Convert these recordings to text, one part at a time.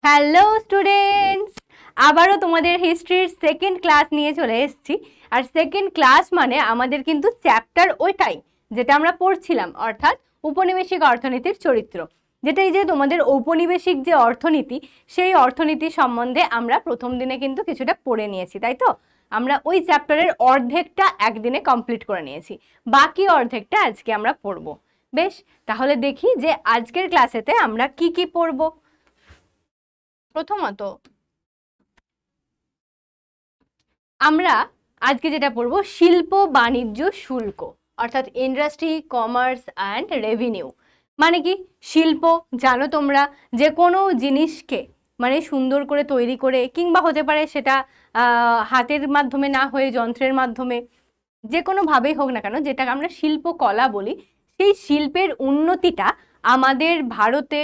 Hello students, আবারও তোমাদের হিস্ট্রির second class নিয়ে চলে এসেছি। আর সেকেন্ড ক্লাস মানে আমাদের কিন্তু চ্যাপ্টার ওইটাই যেটা আমরা পড়ছিলাম, অর্থাৎ উপনিবেশিক অর্থনীতির চরিত্র। যেটা এই যে তোমাদের ঔপনিবেশিক যে অর্থনীতি, সেই অর্থনীতি সম্বন্ধে আমরা প্রথম দিনে কিন্তু কিছুটা পড়ে নিয়েছি, তাই তো? আমরা ওই চ্যাপ্টারের অর্ধেকটা একদিনে কমপ্লিট করে নিয়েছি, বাকি অর্ধেকটা আজকে আমরা পড়বো। বেশ, তাহলে দেখি যে আজকের ক্লাসেতে আমরা কি কি পড়বো। প্রথমত আমরা আজকে যেটা পড়বো শিল্প বাণিজ্য শুল্ক, অর্থাৎ ইন্ডাস্ট্রি, কমার্স অ্যান্ড রেভিনিউ। মানে কি? শিল্প জানো তোমরা, যে কোনো জিনিসকে মানে সুন্দর করে তৈরি করে, কিংবা হতে পারে সেটা হাতের মাধ্যমে না হয়ে যন্ত্রের মাধ্যমে, যে কোনোভাবেই হোক না কেন, যেটাকে আমরা শিল্পকলা বলি, সেই শিল্পের উন্নতিটা আমাদের ভারতে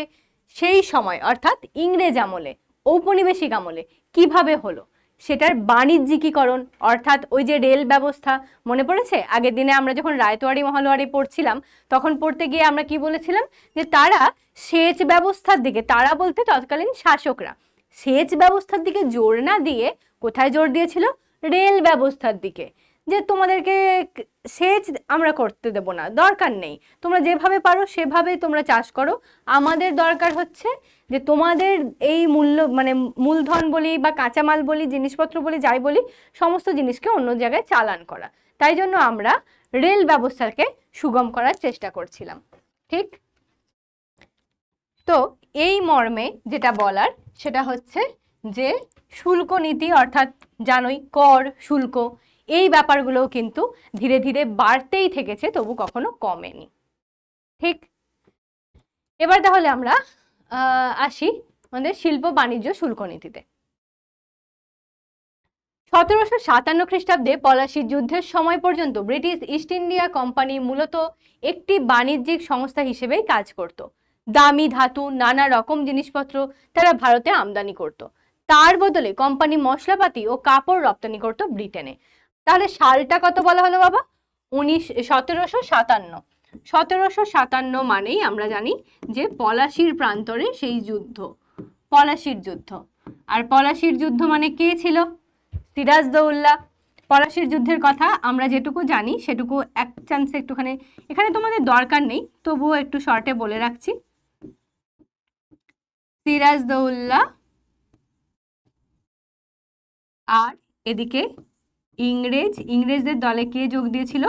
সেই সময় অর্থাৎ ইংরেজ আমলে, ঔপনিবেশিক আমলে কিভাবে হলো, সেটার বাণিজ্যিকীকরণ, অর্থাৎ ওই যে রেল ব্যবস্থা। মনে পড়েছে আগের দিনে আমরা যখন রায়তওয়ারি মহলোয়ারি পড়ছিলাম, তখন পড়তে গিয়ে আমরা কি বলেছিলাম, যে তারা সেচ ব্যবস্থার দিকে, তারা বলতে তৎকালীন শাসকরা সেচ ব্যবস্থার দিকে জোর না দিয়ে কোথায় জোর দিয়েছিল? রেল ব্যবস্থার দিকে। যে তোমাদেরকে সেচ আমরা করতে দেব না, দরকার নেই, তোমরা যেভাবে পারো সেভাবে তোমরা চাষ করো, আমাদের দরকার হচ্ছে যে তোমাদের এই মানে মূলধন বলি বা কাঁচামাল বলি, জিনিসপত্র বলি, যাই বলি, সমস্ত জিনিসকে অন্য জায়গায় চালান করা। তাই জন্য আমরা রেল ব্যবস্থাকে সুগম করার চেষ্টা করছিলাম, ঠিক? তো এই মর্মে যেটা বলার সেটা হচ্ছে যে শুল্ক নীতি, অর্থাৎ জানোই কর, শুল্ক, এই ব্যাপারগুলোও কিন্তু ধীরে ধীরে বাড়তেই থেকেছে, তবু কখনো কমেনি, ঠিক? এবার তাহলে আমরা আসি আমাদের শিল্প বাণিজ্য শুল্ক নীতিতে। 1757 খ্রিস্টাব্দে পলাশির যুদ্ধের সময় পর্যন্ত ব্রিটিশ ইস্ট ইন্ডিয়া কোম্পানি মূলত একটি বাণিজ্যিক সংস্থা হিসেবেই কাজ করত। দামি ধাতু, নানা রকম জিনিসপত্র তারা ভারতে আমদানি করত। তার বদলে কোম্পানি মশলাপাতি ও কাপড় রপ্তানি করত ব্রিটেনে। তাহলে সালটা কত বলা হলো বাবা? 1757। 1757 মানেই আমরা জানি যে পলাশির প্রান্তরে সেই যুদ্ধ, পলাশির যুদ্ধ। আর পলাশির যুদ্ধ মানে কে ছিল? সিরাজদৌল্লা। পলাশির যুদ্ধের কথা আমরা যেটুকু জানি সেটুকু এক চান্সে একটুখানি, এখানে তোমাদের দরকার নেই, তবুও একটু শর্টে বলে রাখছি। সিরাজদৌল্লা আর এদিকে ইংরেজদের দলে কে যোগ দিয়েছিল?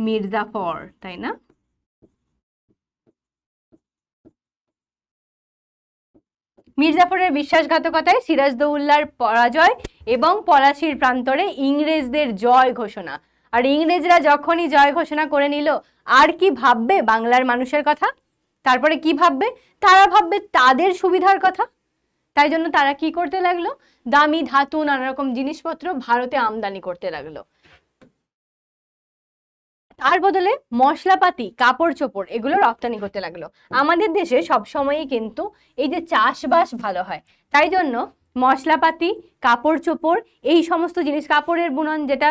মির্জাফর, তাই না? মির্জাফরের বিশ্বাসঘাতকতায় সিরাজদৌল্লার পরাজয় এবং পলাশির প্রান্তরে ইংরেজদের জয় ঘোষণা। আর ইংরেজরা যখনই জয় ঘোষণা করে নিল, আর কি ভাববে বাংলার মানুষের কথা? তারপরে কি ভাববে? তারা ভাববে তাদের সুবিধার কথা। তাই জন্য তারা কি করতে লাগলো? দামি ধাতু, নানা রকম জিনিসপত্র ভারতে আমদানি করতে লাগলো। তার বদলে মশলাপাতি, কাপড় চোপড় এগুলো রপ্তানি করতে লাগলো। আমাদের দেশে সবসময়ই কিন্তু এই যে চাষবাস ভালো হয়, তাই জন্য মশলাপাতি, কাপড় চোপড়, এই সমস্ত জিনিস, কাপড়ের বুনন, যেটা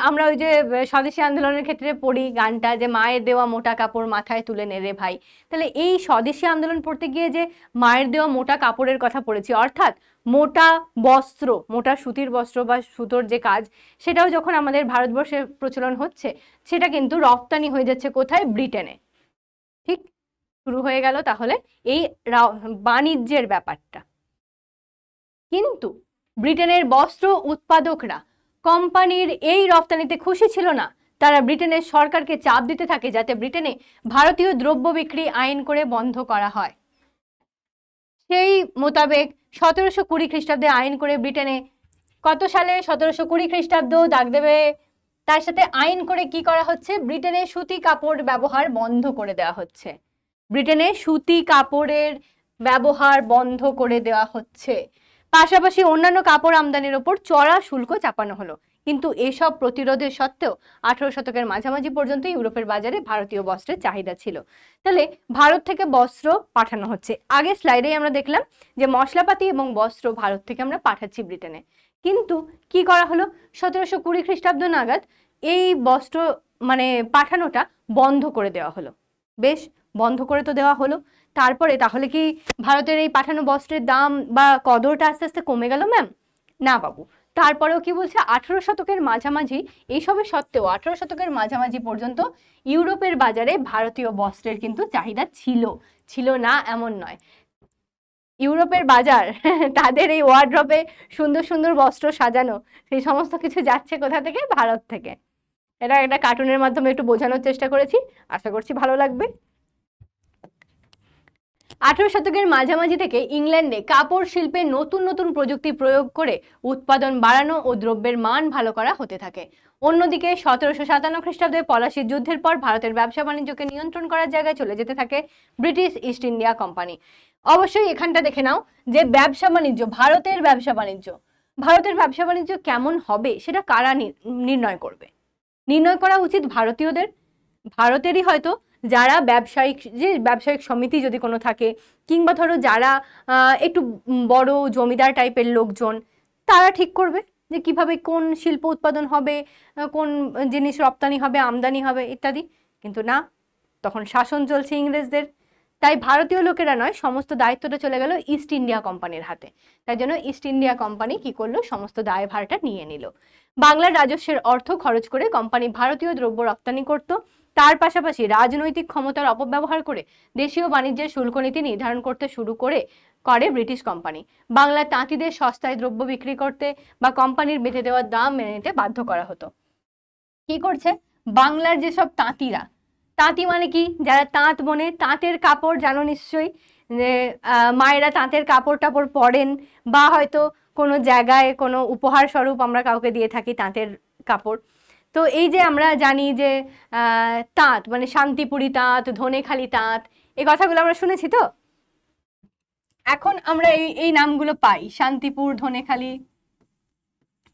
আমরা ওই যে স্বদেশী আন্দোলনের ক্ষেত্রে পড়ি গানটা, যে মায়ের দেওয়া মোটা কাপড় মাথায় তুলে নে রে ভাই। তাহলে এই স্বদেশী আন্দোলন পড়তে গিয়ে যে মায়ের দেওয়া মোটা কাপড়ের কথা পড়েছি, অর্থাৎ মোটা বস্ত্র, মোটা সুতির বস্ত্র বা সুতোর যে কাজ, সেটাও যখন আমাদের ভারতবর্ষে প্রচলন হচ্ছে, সেটা কিন্তু রপ্তানি হয়ে যাচ্ছে কোথায়? ব্রিটেনে, ঠিক? শুরু হয়ে গেল তাহলে এই বাণিজ্যের ব্যাপারটা। কিন্তু ব্রিটেনের বস্ত্র উৎপাদকরা কোম্পানির এই রপ্তানিতে খুশি ছিল না। তারা ব্রিটেনের সরকারকে চাপ দিতে থাকে যাতে ব্রিটেনে ভারতীয় দ্রব্য বিক্রি আইন করে বন্ধ করা হয়। সেই মোতাবেক 1720 খ্রিস্টাব্দে আইন করে ব্রিটেনে, কত সালে? 1720 খ্রিস্টাব্দ দাগ দেবে। তার সাথে আইন করে কি করা হচ্ছে? ব্রিটেনে সুতি কাপড় ব্যবহার বন্ধ করে দেওয়া হচ্ছে। ব্রিটেনে সুতি কাপড়ের ব্যবহার বন্ধ করে দেওয়া হচ্ছে। পাশাপাশি অন্যান্য কাপড় আমদানির ওপর চড়া শুল্ক চাপানো হলো। কিন্তু এসব প্রতিরোধের সত্ত্বেও 18 শতকের মাঝামাঝি পর্যন্ত ইউরোপের বাজারে ভারতীয় বস্ত্রের চাহিদা ছিল। তাহলে ভারত থেকে বস্ত্র পাঠানো হচ্ছে। আগের স্লাইডেই আমরা দেখলাম যে মশলাপাতি এবং বস্ত্র ভারত থেকে আমরা পাঠাচ্ছি ব্রিটেনে। কিন্তু কি করা হলো? 1720 খ্রিস্টাব্দ নাগাদ এই বস্ত্র মানে পাঠানোটা বন্ধ করে দেওয়া হলো। বেশ, বন্ধ করে তো দেওয়া হলো। তারপরে তাহলে কি ভারতের এই পাঠানো বস্ত্রের দাম বা কদরটা আস্তে আস্তে কমে গেল ম্যাম? না বাবু, তারপরেও কি বলছে 18 শতকের মাঝামাঝি, এইসবের সত্ত্বেও 18 শতকের মাঝামাঝি পর্যন্ত ইউরোপের বাজারে ভারতীয় বস্ত্রের কিন্তু চাহিদা ছিল না এমন নয়। ইউরোপের বাজার তাদের এই ওয়ার্ড্রবে সুন্দর সুন্দর বস্ত্র সাজানো, সেই সমস্ত কিছু যাচ্ছে কোথা থেকে? ভারত থেকে। এটা একটা কার্টুনের মাধ্যমে একটু বোঝানোর চেষ্টা করেছি, আশা করছি ভালো লাগবে। 18 শতকের মাঝামাঝি থেকে ইংল্যান্ডে কাপড় শিল্পে নতুন নতুন প্রযুক্তি প্রয়োগ করে উৎপাদন বাড়ানো ও দ্রব্যের মান ভালো করা হতে থাকে। অন্যদিকে 1757 খ্রিস্টাব্দে পলাশির যুদ্ধের পর ভারতের ব্যবসা বাণিজ্যকে নিয়ন্ত্রণ করার জায়গায় চলে যেতে থাকে ব্রিটিশ ইস্ট ইন্ডিয়া কোম্পানি। অবশ্যই এখানটা দেখে নাও যে ব্যবসা বাণিজ্য, ভারতের ব্যবসা বাণিজ্য কেমন হবে সেটা কারা নির্ণয় করবে? নির্ণয় করা উচিত ভারতীয়দের। ভারতেরই হয়তো যারা ব্যবসায়িক সমিতি যদি কোনো থাকে, কিংবা ধরো যারা একটু বড় জমিদার টাইপের লোকজন, তারা ঠিক করবে যে কিভাবে কোন শিল্প উৎপাদন হবে, কোন জিনিস রপ্তানি হবে, আমদানি হবে ইত্যাদি। কিন্তু না, তখন শাসন চলছে ইংরেজদের, তাই ভারতীয় লোকেরা নয়, সমস্ত দায়িত্বটা চলে গেল ইস্ট ইন্ডিয়া কোম্পানির হাতে। তাই জন্য ইস্ট ইন্ডিয়া কোম্পানি কি করলো? সমস্ত দায়ভারটা নিয়ে নিল। বাংলার রাজস্বের অর্থ খরচ করে কোম্পানি ভারতীয় দ্রব্য রপ্তানি করত। তার পাশাপাশি রাজনৈতিক ক্ষমতার অপব্যবহার করে দেশীয় বাণিজ্যের শুল্ক নীতি নির্ধারণ করতে শুরু করে ব্রিটিশ কোম্পানি। বাংলার তাঁতিদের সস্তায় দ্রব্য বিক্রি করতে বা কোম্পানির বেঁধে দেওয়া দাম মেনে নিতে বাধ্য করা হতো। কি করছে? বাংলার যেসব তাঁতিরা, তাঁতি মানে কি? যারা তাঁত বোনে, তাঁতের কাপড় জানো নিশ্চয়ই, যে মায়েরা তাঁতের কাপড় টাপড় পরেন, বা হয়তো কোনো জায়গায় কোনো উপহার স্বরূপ আমরা কাউকে দিয়ে থাকি তাঁতের কাপড়। তো এই যে আমরা জানি যে তাঁত মানে শান্তিপুরি তাঁত, ধনেখালি তাঁত, এই কথাগুলো আমরা শুনেছি। তো এখন আমরা এই নামগুলো পাই, শান্তিপুর, ধনেখালি,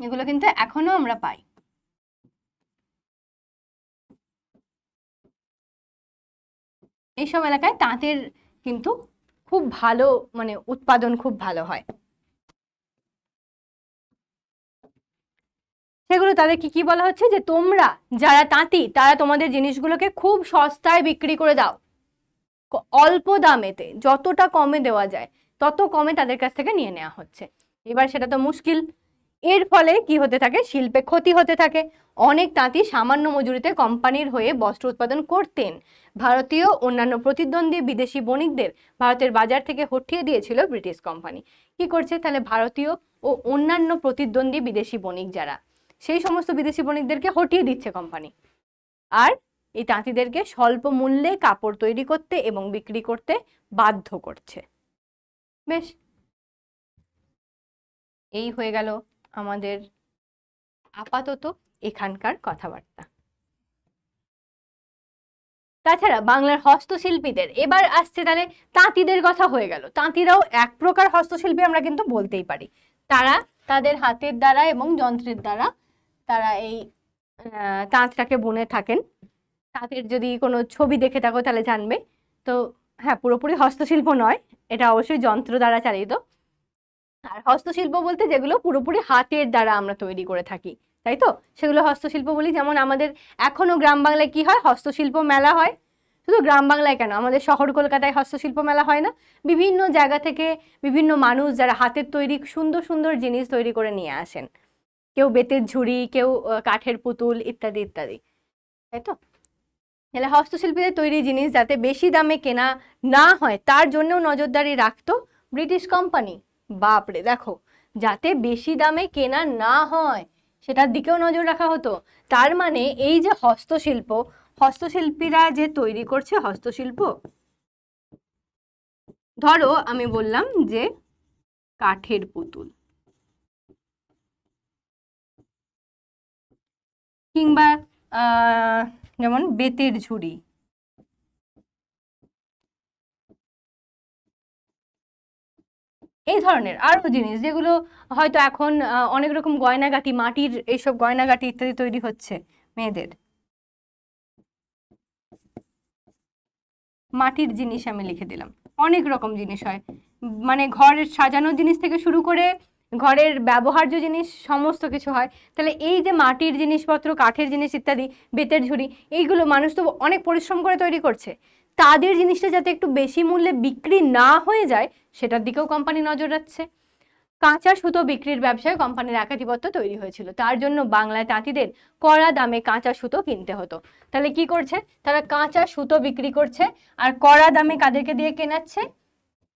এগুলো কিন্তু এখনো আমরা পাই। এইসব এলাকায় তাঁতের কিন্তু খুব ভালো, মানে উৎপাদন খুব ভালো হয়। সেগুলো তাদেরকে কি বলা হচ্ছে? যে তোমরা যারা তাঁতি, তারা তোমাদের জিনিসগুলোকে খুব সস্তায় বিক্রি করে দাও, অল্প দামেতে, যতটা কমে দেওয়া যায় তত কমে তাদের কাছ থেকে নিয়ে নেওয়া হচ্ছে। এবার সেটা তো মুশকিল। এর ফলে কি হতে থাকে? শিল্পে ক্ষতি হতে থাকে। অনেক তাঁতি সামান্য মজুরিতে কোম্পানির হয়ে বস্ত্র উৎপাদন করতেন। ভারতীয় অন্যান্য প্রতিদ্বন্দ্বী বিদেশি বণিকদের ভারতের বাজার থেকে হটিয়ে দিয়েছিল ব্রিটিশ কোম্পানি। কি করছে তাহলে? ভারতীয় ও অন্যান্য প্রতিদ্বন্দ্বী বিদেশি বণিক যারা, সেই সমস্ত বিদেশি বণিকদেরকে হটিয়ে দিচ্ছে কোম্পানি, আর এই তাঁতিদেরকে স্বল্প মূল্যে কাপড় তৈরি করতে এবং বিক্রি করতে বাধ্য করছে। বেশ, এই হয়ে গেল আমাদের আপাতত এখানকার কথাবার্তা। তাছাড়া বাংলার হস্তশিল্পীদের, এবার আসছে তাহলে তাঁতিদের কথা হয়ে গেল। তাঁতিরাও এক প্রকার হস্তশিল্পী আমরা কিন্তু বলতেই পারি। তারা তাদের হাতের দ্বারা এবং যন্ত্রের দ্বারা তারা এই তাঁতটাকে বুনে থাকেন। তাঁতের যদি কোনো ছবি দেখে থাকো তাহলে জানবে। তো হ্যাঁ, পুরোপুরি হস্তশিল্প নয়, এটা অবশ্যই যন্ত্র দ্বারা চালিত। আর হস্তশিল্প বলতে যেগুলো পুরোপুরি হাতের দ্বারা আমরা তৈরি করে থাকি, তাই তো, সেগুলো হস্তশিল্প বলি। যেমন আমাদের এখনো গ্রাম বাংলায় কি হয়? হস্তশিল্প মেলা হয়। শুধু গ্রাম বাংলায় কেন, আমাদের শহর কলকাতায় হস্তশিল্প মেলা হয় না? বিভিন্ন জায়গা থেকে বিভিন্ন মানুষ যারা হাতের তৈরি সুন্দর সুন্দর জিনিস তৈরি করে নিয়ে আসেন, কেউ বেতের ঝুড়ি, কেউ কাঠের পুতুল ইত্যাদি ইত্যাদি, তাই তো। তাহলে হস্তশিল্পীদের তৈরি জিনিস যাতে বেশি দামে কেনা না হয় তার জন্যও নজরদারি রাখতো ব্রিটিশ কোম্পানি। বাপরে, দেখো, যাতে বেশি দামে কেনা না হয় সেটার দিকেও নজর রাখা হতো। তার মানে এই যে হস্তশিল্পীরা যে তৈরি করছে হস্তশিল্প, ধরো আমি বললাম যে কাঠের পুতুল কিংবা যেমন বেতের ঝুড়ি, এই ধরনের আরো জিনিস যেগুলো হয়তো এখন অনেক রকম গয়নাগাটি, মাটির এইসব গয়নাগাটি ইত্যাদি তৈরি হচ্ছে মেয়েদের। মাটির জিনিস আমি লিখে দিলাম, অনেক রকম জিনিস হয়, মানে ঘরের সাজানোর জিনিস থেকে শুরু করে ঘরের ব্যবহার্য জিনিস সমস্ত কিছু হয়। তাহলে এই যে মাটির জিনিসপত্র, কাঠের জিনিস ইত্যাদি, বেতের ঝুড়ি, এইগুলো মানুষ তো অনেক পরিশ্রম করে তৈরি করছে। তাদের জিনিসটা যাতে একটু বেশি মূল্যে বিক্রি না হয়ে যায় সেটার দিকেও কোম্পানি নজর রাখছে। কাঁচা সুতো বিক্রির ব্যবসায় কোম্পানির একাধিপত্য তৈরি হয়েছিল, তার জন্য বাংলায় তাঁতিদের কড়া দামে কাঁচা সুতো কিনতে হতো। তাহলে কি করছে, তারা কাঁচা সুতো বিক্রি করছে আর কড়া দামে কাদেরকে দিয়ে কেনাচ্ছে,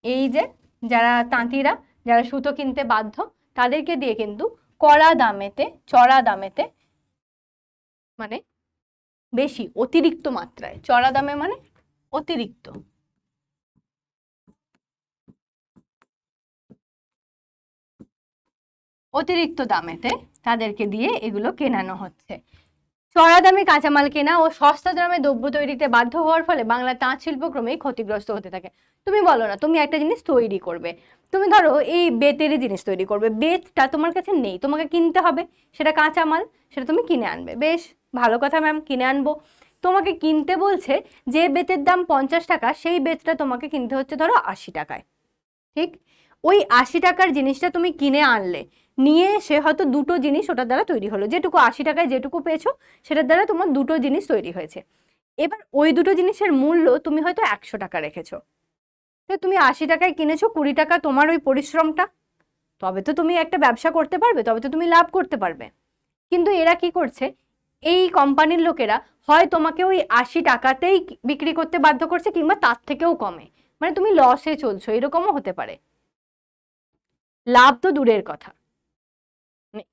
এই যে যারা তাঁতিরা, যারা সুতো কিনতে বাধ্য তাদেরকে দিয়ে কিন্তু কড়া দামেতে, চড়া দামেতে, মানে বেশি অতিরিক্ত মাত্রায়, চড়া দামে মানে অতিরিক্ত, অতিরিক্ত দামেতে তাদেরকে দিয়ে এগুলো কেনানো হচ্ছে। চড়া দামে কাঁচামাল কেনা ও সস্তা দামে দ্রব্য তৈরিতে বাধ্য হওয়ার ফলে বাংলার তাঁত শিল্প ক্রমেই ক্ষতিগ্রস্ত হতে থাকে। তুমি বলো না, তুমি একটা জিনিস তৈরি করবে, তুমি ধরো এই বেতেরই জিনিস তৈরি করবে, বেতটা তোমার কাছে নেই, তোমাকে কিনতে হবে, সেটা কাঁচামাল, সেটা তুমি কিনে আনবে, বেশ ভালো কথা ম্যাম, কিনে আনবো। তোমাকে কিনতে বলছে যে বেতের দাম 50 টাকা, সেই বেতটা তোমাকে কিনতে হচ্ছে ধরো 80 টাকায়, ঠিক? ওই 80 টাকার জিনিসটা তুমি কিনে আনলে, নিয়ে এসে হয়তো দুটো জিনিস ওটার দ্বারা তৈরি হলো, যেটুকু 80 টাকায় যেটুকু পেয়েছো সেটার দ্বারা তোমার দুটো জিনিস তৈরি হয়েছে। এবার ওই দুটো জিনিসের মূল্য তুমি হয়তো 100 টাকা রেখেছো, তো তুমি 80 টাকায় কিনেছো, 20 টাকা তোমার ওই পরিশ্রমটা, তবে তো তুমি একটা ব্যবসা করতে পারবে, তবে তো তুমি লাভ করতে পারবে। কিন্তু এরা কি করছে, এই কোম্পানির লোকেরা হয় তোমাকে ওই 80 টাকাতেই বিক্রি করতে বাধ্য করছে, কিংবা তার থেকেও কমে, মানে তুমি লসে চলছো, এরকমও হতে পারে, লাভ তো দূরের কথা।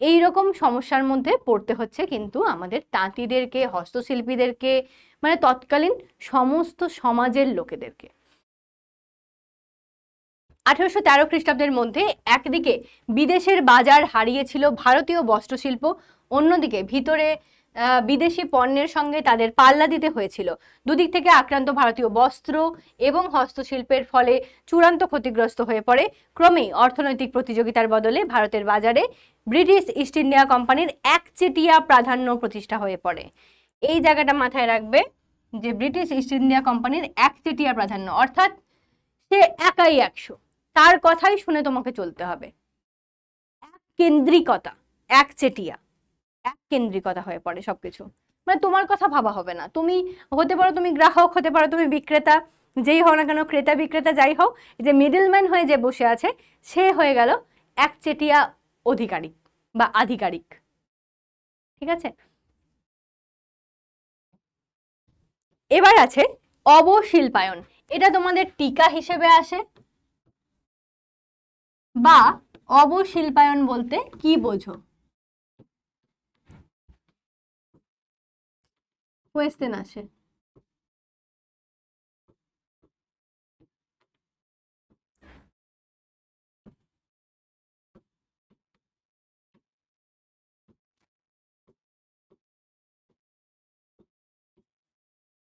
এইরকম সমস্যার মধ্যে পড়তে হচ্ছে কিন্তু আমাদের তাঁতিদেরকে, হস্তশিল্পীদেরকে, মানে তৎকালীন সমস্ত সমাজের লোকেদেরকে। 1813 খ্রিস্টাব্দের মধ্যে একদিকে বিদেশের বাজার হারিয়েছিল ভারতীয় বস্ত্রশিল্প, অন্যদিকে ভিতরে বিদেশি পণ্যের সঙ্গে তাদের পাল্লা দিতে হয়েছিল। দুদিক থেকে আক্রান্ত ভারতীয় বস্ত্র এবং হস্তশিল্পের ফলে চূড়ান্ত ক্ষতিগ্রস্ত হয়ে পড়ে। ক্রমেই অর্থনৈতিক প্রতিযোগিতার বদলে ভারতের বাজারে ব্রিটিশ ইস্ট ইন্ডিয়া কোম্পানির একচেটিয়া প্রাধান্য প্রতিষ্ঠা হয়ে পড়ে। এই জায়গাটা মাথায় রাখবে যে ব্রিটিশ ইস্ট ইন্ডিয়া কোম্পানির একচেটিয়া প্রাধান্য, অর্থাৎ সে একাই 100, তার কথাই শুনে তোমাকে চলতে হবে। এক কেন্দ্রিকতা, একচেটিয়া, এক কেন্দ্রিকতা হয়ে পড়ে সবকিছু, মানে তোমার কথা ভাবা হবে না। তুমি হতে পারো, তুমি গ্রাহক হতে পারো, তুমি বিক্রেতা, যেই হও না কেন, ক্রেতা বিক্রেতা যাই হোক, যে মিডলম্যান হয়ে যে বসে আছে সে হয়ে গেল একচেটিয়া অধিকারিক বা আধিকারিক, ঠিক আছে? এবার আছে অবশিল্পায়ন, এটা তোমাদের টিকা হিসেবে আসে। বা অবশিল্পায়ন বলতে কি বোঝো, কোয়েশ্চেন আসে।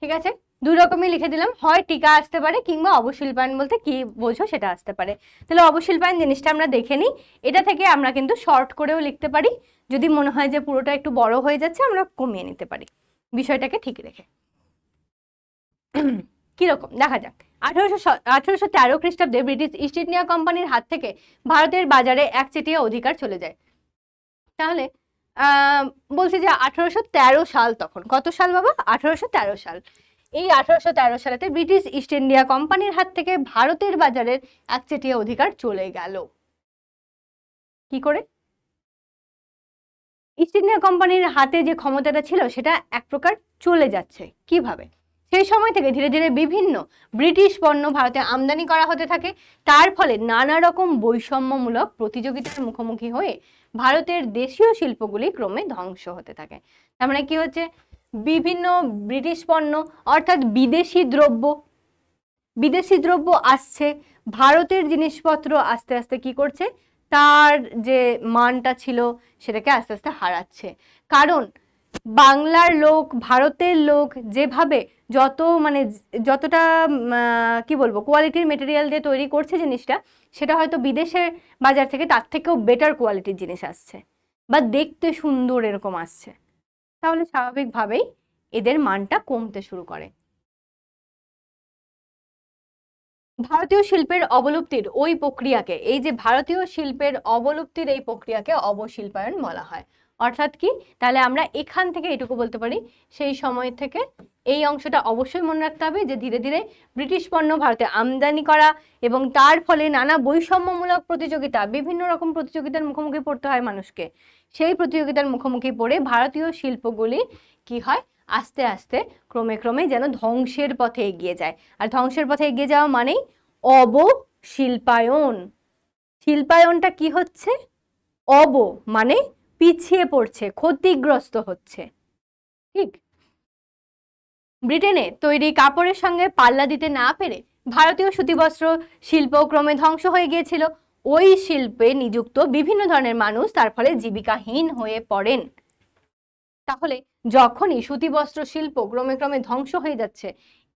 ঠিক আছে, দুই রকমই লিখে দিলাম, হয় টিকা আসতে পারে কিংবা অবশিল্পায়ন বলতে কি বোঝো সেটা আসতে পারে। তাহলে অবশিল্পায়ন জিনিসটা আমরা দেখে নিই, এটা থেকে আমরা কিন্তু শর্ট করেও লিখতে পারি, যদি মনে হয় যে পুরোটা একটু বড় হয়ে যাচ্ছে আমরা কমিয়ে নিতে পারি বিষয়টাকে ঠিক রেখে। কিরকম দেখা যাক। 1813 খ্রিস্টাব্দে ব্রিটিশ ইস্ট ইন্ডিয়া কোম্পানির হাত থেকে ভারতের বাজারে একচেটিয়া অধিকার চলে যায়। তাহলে বলছি যে 1813 সাল, তখন কত সাল বাবা, 1813 সাল। এই 1813 সালেতে ব্রিটিশ ইস্ট ইন্ডিয়া কোম্পানির হাত থেকে ভারতের বাজারের একচেটিয়া অধিকার চলে গেল। কি করে? ইস্ট ইন্ডিয়া কোম্পানির হাতে যে ক্ষমতাটা ছিল সেটা এক প্রকার চলে যাচ্ছে। কিভাবে? সেই সময় থেকে ধীরে ধীরে বিভিন্ন ব্রিটিশ পণ্য ভারতে আমদানি করা হতে থাকে, তার ফলে নানা রকম বৈষম্যমূলক প্রতিযোগিতার মুখোমুখি হয়ে ভারতের দেশীয় শিল্পগুলি ক্রমে ধ্বংস হতে থাকে। তার মানে কি হচ্ছে, বিভিন্ন ব্রিটিশ পণ্য অর্থাৎ বিদেশি দ্রব্য আসছে, ভারতের জিনিসপত্র আস্তে আস্তে কি করছে, তার যে মানটা ছিল সেটাকে আস্তে আস্তে হারাচ্ছে। কারণ বাংলার লোক, ভারতের লোক যেভাবে যতটা কি বলবো কোয়ালিটির মেটেরিয়াল দিয়ে তৈরি করছে জিনিসটা, সেটা হয়তো বিদেশের বাজার থেকে তার থেকেও বেটার কোয়ালিটির জিনিস আসছে বা দেখতে সুন্দর এরকম আসছে, তাহলে স্বাভাবিকভাবেই এদের মানটা কমতে শুরু করে। ভারতীয় শিল্পের অবলুপ্তির ওই প্রক্রিয়াকে, এই যে ভারতীয় শিল্পের অবলুপ্তির এই প্রক্রিয়াকে অবশিল্পায়ন বলা হয়। অর্থাৎ কি, তাহলে আমরা এখান থেকে এটুকু বলতে পারি, সেই সময় থেকে এই অংশটা অবশ্যই মনে রাখতে হবে যে ধীরে ধীরে ব্রিটিশ পণ্য ভারতে আমদানি করা এবং তার ফলে নানা বৈষম্যমূলক প্রতিযোগিতা, বিভিন্ন রকম প্রতিযোগিতার মুখোমুখি পড়তে হয় মানুষকে। সেই প্রতিযোগিতার মুখোমুখি পড়ে ভারতীয় শিল্পগুলি কি হয়, আস্তে আস্তে ক্রমে ক্রমে যেন ধ্বংসের পথে এগিয়ে যায়। আর ধ্বংসের পথে এগিয়ে যাওয়া মানেই অবশিল্পায়ন। শিল্পায়নটা কি হচ্ছে, অব মানে পিছিয়ে পড়ছে, ক্ষতিগ্রস্ত হচ্ছে। ঠিক, ব্রিটেনে তৈরি কাপড়ের সঙ্গে পাল্লা দিতে না পেরে ভারতীয় সুতিবস্ত্র শিল্প ক্রমে ধ্বংস হয়ে গিয়েছিল। ওই শিল্পে নিযুক্ত বিভিন্ন ধরনের মানুষ তার ফলে জীবিকাহীন হয়ে পড়েন। তাহলে যখনই সুতিবস্ত্র শিল্প ক্রমে ক্রমে ধ্বংস হয়ে যাচ্ছে,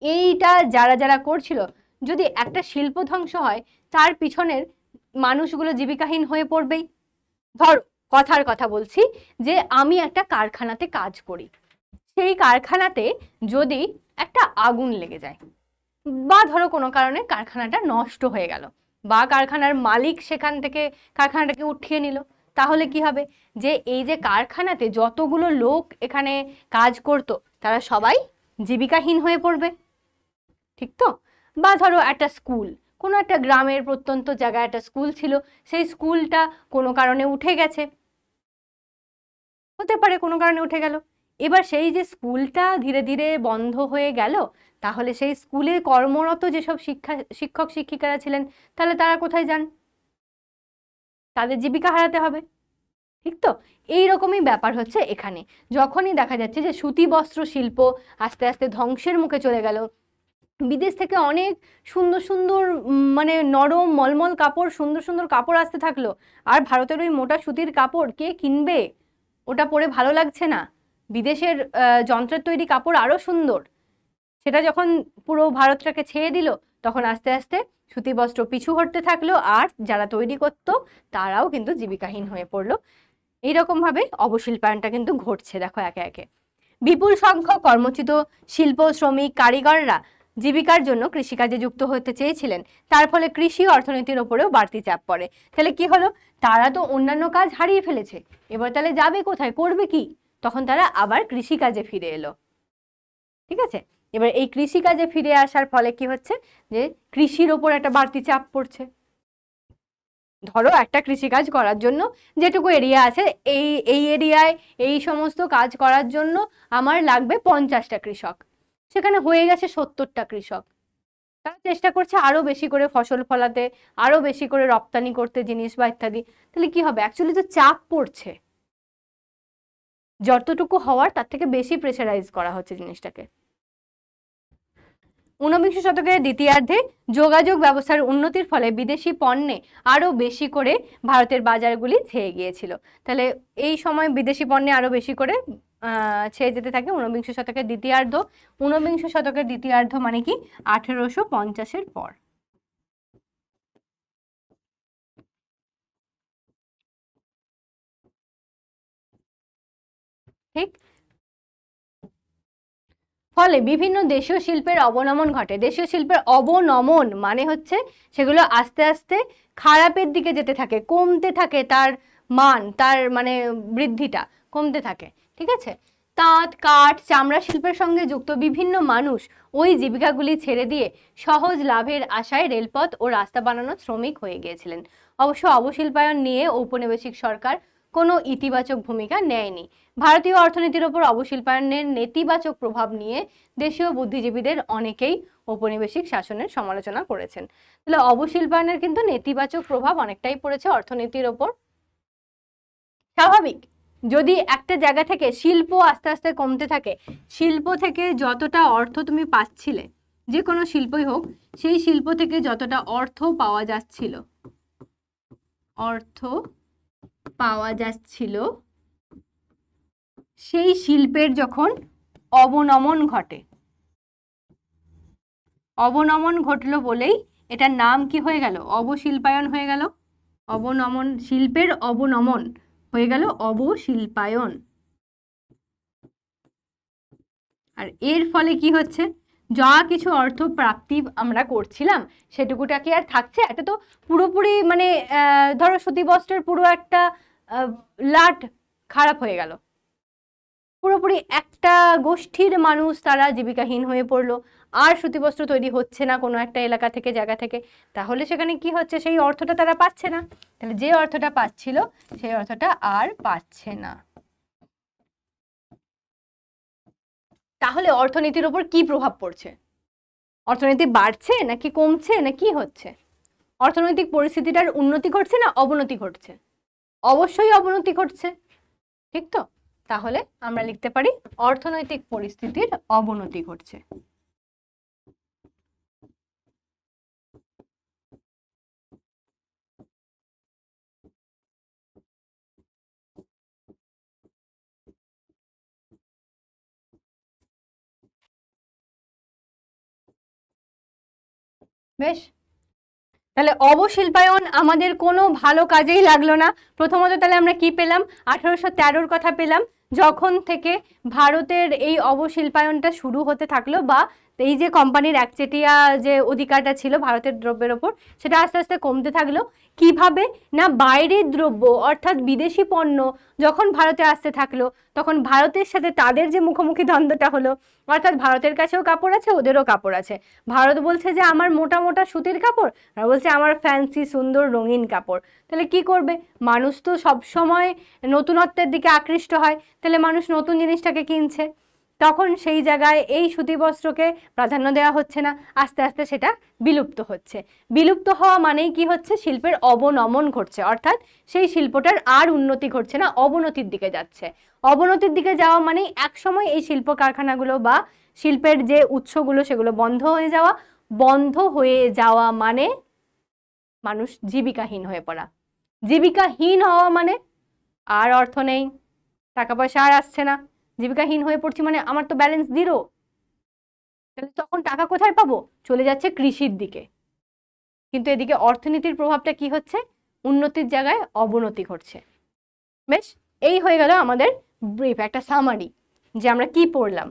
এইটা যারা যারা করছিল, যদি একটা শিল্প ধ্বংস হয় তার পিছনের মানুষগুলো জীবিকাহীন হয়ে পড়বেই। ধরো কথার কথা বলছি যে আমি একটা কারখানাতে কাজ করি, সেই কারখানাতে যদি একটা আগুন লেগে যায় বা ধরো কোনো কারণে কারখানাটা নষ্ট হয়ে গেল বা কারখানার মালিক সেখান থেকে কারখানাটাকে উঠিয়ে নিল, তাহলে কি হবে, যে এই যে কারখানাতে যতগুলো লোক এখানে কাজ করতো তারা সবাই জীবিকাহীন হয়ে পড়বে। ঠিক তো? বা ধরো একটা স্কুল, কোনো একটা গ্রামের প্রত্যন্ত জায়গায় একটা স্কুল ছিল, সেই স্কুলটা কোনো কারণে উঠে গেছে, হতে পারে কোনো কারণে উঠে গেল। এবার সেই যে স্কুলটা ধীরে ধীরে বন্ধ হয়ে গেল, তাহলে সেই স্কুলে কর্মরত যেসব শিক্ষক শিক্ষিকারা ছিলেন, তাহলে তারা কোথায় যান, তাদের জীবিকা হারাতে হবে। ঠিক তো? এইরকমই ব্যাপার হচ্ছে এখানে। যখনই দেখা যাচ্ছে যে সুতি বস্ত্র শিল্প আস্তে আস্তে ধ্বংসের মুখে চলে গেল, বিদেশ থেকে অনেক সুন্দর সুন্দর মানে নরম মলমল কাপড়, সুন্দর সুন্দর কাপড় আসতে থাকলো, আর ভারতের ওই মোটা সুতির কাপড় কে কিনবে, ওটা পরে ভালো লাগছে না, বিদেশের যন্ত্রের তৈরি কাপড় আরো সুন্দর। সেটা যখন পুরো ভারতটাকে ছেড়ে দিল, তখন আস্তে আস্তে সুতি বস্ত্র পিছু হটতে থাকলো, আর যারা তৈরি করতো তারাও কিন্তু জীবিকাহীন হয়ে পড়লো। এইরকম ভাবে অবশিল্পায়নটা কিন্তু ঘটছে দেখো একে একে। বিপুল সংখ্যক কর্মচ্যুত শিল্প শ্রমিক কারিগররা জীবিকার জন্য কৃষিকাজে যুক্ত হতে চেয়েছিলেন, তার ফলে কৃষি অর্থনীতির ওপরেও বাড়তি চাপ পড়ে। তাহলে কি হলো, তারা তো অন্যান্য কাজ হারিয়ে ফেলেছে, এবার তাহলে যাবে কোথায়, করবে কি, তখন তারা আবার কৃষিকাজে ফিরে এলো। ঠিক আছে, এবার এই কৃষিকাজে ফিরে আসার ফলে কি হচ্ছে, যে কৃষির ওপর একটা বাড়তি চাপ পড়ছে। ধরো একটা কৃষিকাজ করার জন্য যেটুকু এরিয়া আছে, এই এরিয়ায় এই সমস্ত কাজ করার জন্য আমার লাগবে 50টা কৃষক, সেখানে হয়ে গেছে 70টা কৃষক। তারা চেষ্টা করছে আরো বেশি করে ফসল ফলাতে, আরো বেশি করে রপ্তানি করতে জিনিস বা ইত্যাদি। তাহলে কি হবে, অ্যাকচুয়ালি তো চাপ পড়ছে, যতটুকু হওয়ার তার থেকে বেশি প্রেসারাইজ করা হচ্ছে জিনিসটাকে। 19বিংশ শতকের দ্বিতীয়ার্ধে যোগাযোগ ব্যবস্থার উন্নতির ফলে বিদেশি পণ্যে আরো বেশি করে ভারতের বাজারগুলি ছেয়ে গিয়েছিল। তাহলে এই সময় বিদেশি পণ্যে আরো বেশি করে ছেয়ে যেতে থাকে 19বিংশ শতকের দ্বিতীয়ার্ধ। 19বিংশ শতকের দ্বিতীয়ার্ধ মানে কি, 1850-এর পর। ঠিক, ফলে বিভিন্ন দেশীয় শিল্পের অবনমন ঘটে। দেশীয় শিল্পের অবনমন মানে হচ্ছে সেগুলো আস্তে আস্তে খারাপের দিকে যেতে থাকে, কমতে থাকে, তার মান, তার মানে বৃদ্ধিটা কমতে থাকে। ঠিক আছে, তাঁত কাঠ চামড়া শিল্পের সঙ্গে যুক্ত বিভিন্ন মানুষ ওই জীবিকাগুলি ছেড়ে দিয়ে সহজ লাভের আশায় রেলপথ ও রাস্তা বানানোর শ্রমিক হয়ে গিয়েছিলেন। অবশ্য অবশিল্পায়ন নিয়ে ঔপনিবেশিক সরকার কোনো ইতিবাচক ভূমিকা নেয়নি। ভারতীয় অর্থনীতির ওপর অবশিল্পায়নের নেতিবাচক প্রভাব নিয়ে দেশীয় বুদ্ধিজীবীদের অনেকেই ঔপনিবেশিক শাসনের সমালোচনা করেছেন। তাহলে অবশিল্পায়নের কিন্তু নেতিবাচক প্রভাব অনেকটাই পড়েছে অর্থনীতির ওপর। স্বাভাবিক, যদি একটা জায়গা থেকে শিল্প আস্তে আস্তে কমতে থাকে, শিল্প থেকে যতটা অর্থ তুমি পাচ্ছিলে, যে কোনো শিল্পই হোক, সেই শিল্প থেকে যতটা অর্থ পাওয়া যাচ্ছিল, সেই শিল্পের যখন অবনমন ঘটে, অবনমন ঘটলো বলেই এটার নাম কি হয়ে গেল, অবশিল্পায়ন হয়ে গেল। অবনমন, শিল্পের অবনমন হয়ে গেল অবশিল্পায়ন। আর এর ফলে কি হচ্ছে, যা কিছু অর্থ প্রাপ্তি আমরা করছিলাম সেটুকুটা কি আর থাকছে? এটা তো পুরোপুরি মানে ধরো সুতি বস্ত্রের পুরো একটা লাট খারাপ হয়ে গেল। পুরোপুরি একটা গোষ্ঠীর মানুষ তারা জীবিকাহীন হয়ে পড়লো, আর সুতিবস্ত্র তৈরি হচ্ছে না কোনো একটা এলাকা থেকে, জায়গা থেকে। তাহলে সেখানে কি হচ্ছে, সেই অর্থটা তারা পাচ্ছে না। তাহলে যে অর্থটা পাচ্ছিল সেই অর্থটা আর পাচ্ছে না। তাহলে অর্থনীতির উপর কি প্রভাব পড়ছে? অর্থনীতি বাড়ছে নাকি কমছে না কি হচ্ছে? অর্থনৈতিক পরিস্থিতিটার উন্নতি ঘটছে না অবনতি ঘটছে? অবশ্যই অবনতি ঘটছে, ঠিক তো? তাহলে আমরা লিখতে পারি অর্থনৈতিক পরিস্থিতির অবনতি ঘটছে। বেশ, তাহলে অবশিল্পায়ন আমাদের কোনো ভালো কাজেই লাগলো না। প্রথমত তাহলে আমরা কি পেলাম? 1813 কথা পেলাম, যখন থেকে ভারতের এই অবশিল্পায়নটা শুরু হতে থাকলো, বা এই যে কোম্পানির একচেটিয়া যে অধিকারটা ছিল ভারতের দ্রব্যের ওপর, সেটা আস্তে আস্তে কমতে থাকলো। কিভাবে না, বাইরের দ্রব্য অর্থাৎ বিদেশি পণ্য যখন ভারতে আসতে থাকলো, তখন ভারতের সাথে তাদের যে মুখোমুখি দ্বন্দ্বটা হলো, অর্থাৎ ভারতের কাছেও কাপড় আছে, ওদেরও কাপড় আছে। ভারত বলছে যে আমার মোটা মোটা সুতির কাপড়, আর বলছে আমার ফ্যান্সি সুন্দর রঙিন কাপড়। তাহলে কি করবে? মানুষ তো সবসময় নতুনত্বের দিকে আকৃষ্ট হয়, তাহলে মানুষ নতুন জিনিসটাকে কিনছে। তখন সেই জায়গায় এই সুতি বস্ত্রকে প্রাধান্য দেওয়া হচ্ছে না, আস্তে আস্তে সেটা বিলুপ্ত হচ্ছে। বিলুপ্ত হওয়া মানেই কি হচ্ছে? শিল্পের অবনমন ঘটছে, অর্থাৎ সেই শিল্পটার আর উন্নতি ঘটছে না, অবনতির দিকে যাচ্ছে। অবনতির দিকে যাওয়া মানেই একসময় এই শিল্প কারখানাগুলো বা শিল্পের যে উৎসগুলো সেগুলো বন্ধ হয়ে যাওয়া। বন্ধ হয়ে যাওয়া মানে মানুষ জীবিকাহীন হয়ে পড়া। জীবিকাহীন হওয়া মানে আর অর্থ নেই, টাকা পয়সা আর আসছে না। জীবিকাহীন হয়ে পড়ছি মানে আমার তো ব্যালেন্স 0। তাহলে তখন টাকা কোথায় পাবো? চলে যাচ্ছে কৃষির দিকে। কিন্তু এদিকে অর্থনীতির প্রভাবটা কি হচ্ছে? উন্নতির জায়গায় অবনতি ঘটছে। বেশ, এই হয়ে গেল আমাদের ব্রিফ, একটা সামারি যে আমরা কি পড়লাম।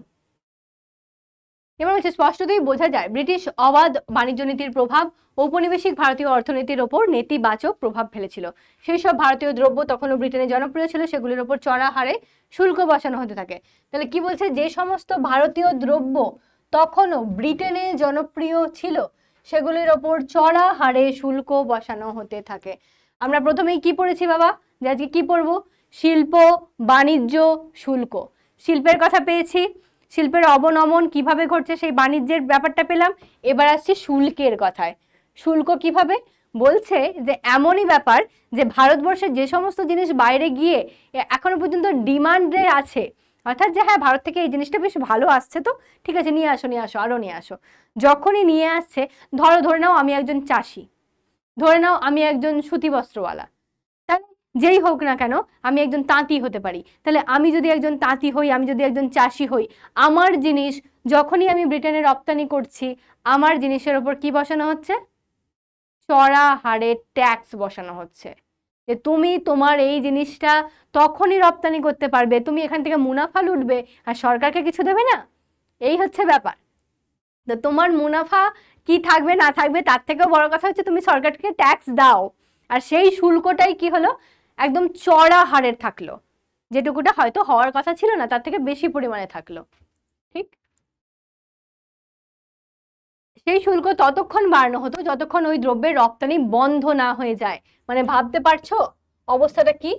এবার হচ্ছে স্পষ্টতই বোঝা যায় ব্রিটিশ অবাধ বাণিজ্য নীতির প্রভাব ঔপনিবেশিক ভারতীয় অর্থনীতির ওপর নেতিবাচক প্রভাব ফেলেছিল। সেই সব ভারতীয় দ্রব্য তখনও ব্রিটেনে জনপ্রিয় ছিল, সেগুলির ওপর চড়া হারে শুল্ক বসানো হতে থাকে। তাহলে কি বলছে? যে সমস্ত ভারতীয় দ্রব্য তখনও ব্রিটেনে জনপ্রিয় ছিল, সেগুলির ওপর চড়া হারে শুল্ক বসানো হতে থাকে। আমরা প্রথমেই কি পড়েছি বাবা? যে আজকে কি পড়বো? শিল্প, বাণিজ্য, শুল্ক। শিল্পের কথা পেয়েছি, শিল্পের অবনমন কিভাবে ঘটছে সেই বাণিজ্যের ব্যাপারটা পেলাম। এবার আসছে শুল্কের কথায়। শুল্ক কিভাবে? বলছে যে এমনই ব্যাপার যে ভারতবর্ষের যে সমস্ত জিনিস বাইরে গিয়ে এখনো পর্যন্ত ডিমান্ডে আছে, অর্থাৎ যে হ্যাঁ ভারত থেকে এই জিনিসটা বেশ ভালো আসছে, তো ঠিক আছে নিয়ে আসো নিয়ে আসো আরো নিয়ে আসো। যখনই নিয়ে আসছে, ধরে নাও আমি একজন চাষি, ধরে নাও আমি একজন সুতি বস্ত্রওয়ালা, যেই হোক না কেন আমি একজন তাঁতি হতে পারি। তাহলে আমি যদি একজন তাঁতি হই, আমি যদি একজন চাষি হই, আমার জিনিস যখনই আমি ব্রিটেনে রপ্তানি করছি, আমার জিনিসের ওপর কি বসানো হচ্ছে? চড়া হারে ট্যাক্স বসানো হচ্ছে। যে তুমি তোমার এই জিনিসটা তখনই রপ্তানি করতে পারবে, তুমি এখান থেকে মুনাফা লুটবে আর সরকারকে কিছু দেবে না। এই হচ্ছে ব্যাপার। তো তোমার মুনাফা কি থাকবে না থাকবে তার থেকেও বড় কথা হচ্ছে তুমি সরকারকে ট্যাক্স দাও, আর সেই শুল্কটাই কি হলো? একদম চড়া হারের থাকলো, যেটুকুটা হয়তো হওয়ার কথা ছিল না তার থেকে বেশি পরিমাণে থাকলো। ঠিক, সেই শুল্ক ততক্ষণ বাড়ানো হতো যতক্ষণ ওই দ্রব্যের রপ্তানি বন্ধ না হয়ে যায়। মানে ভাবতে পারছো অবস্থাটা কি?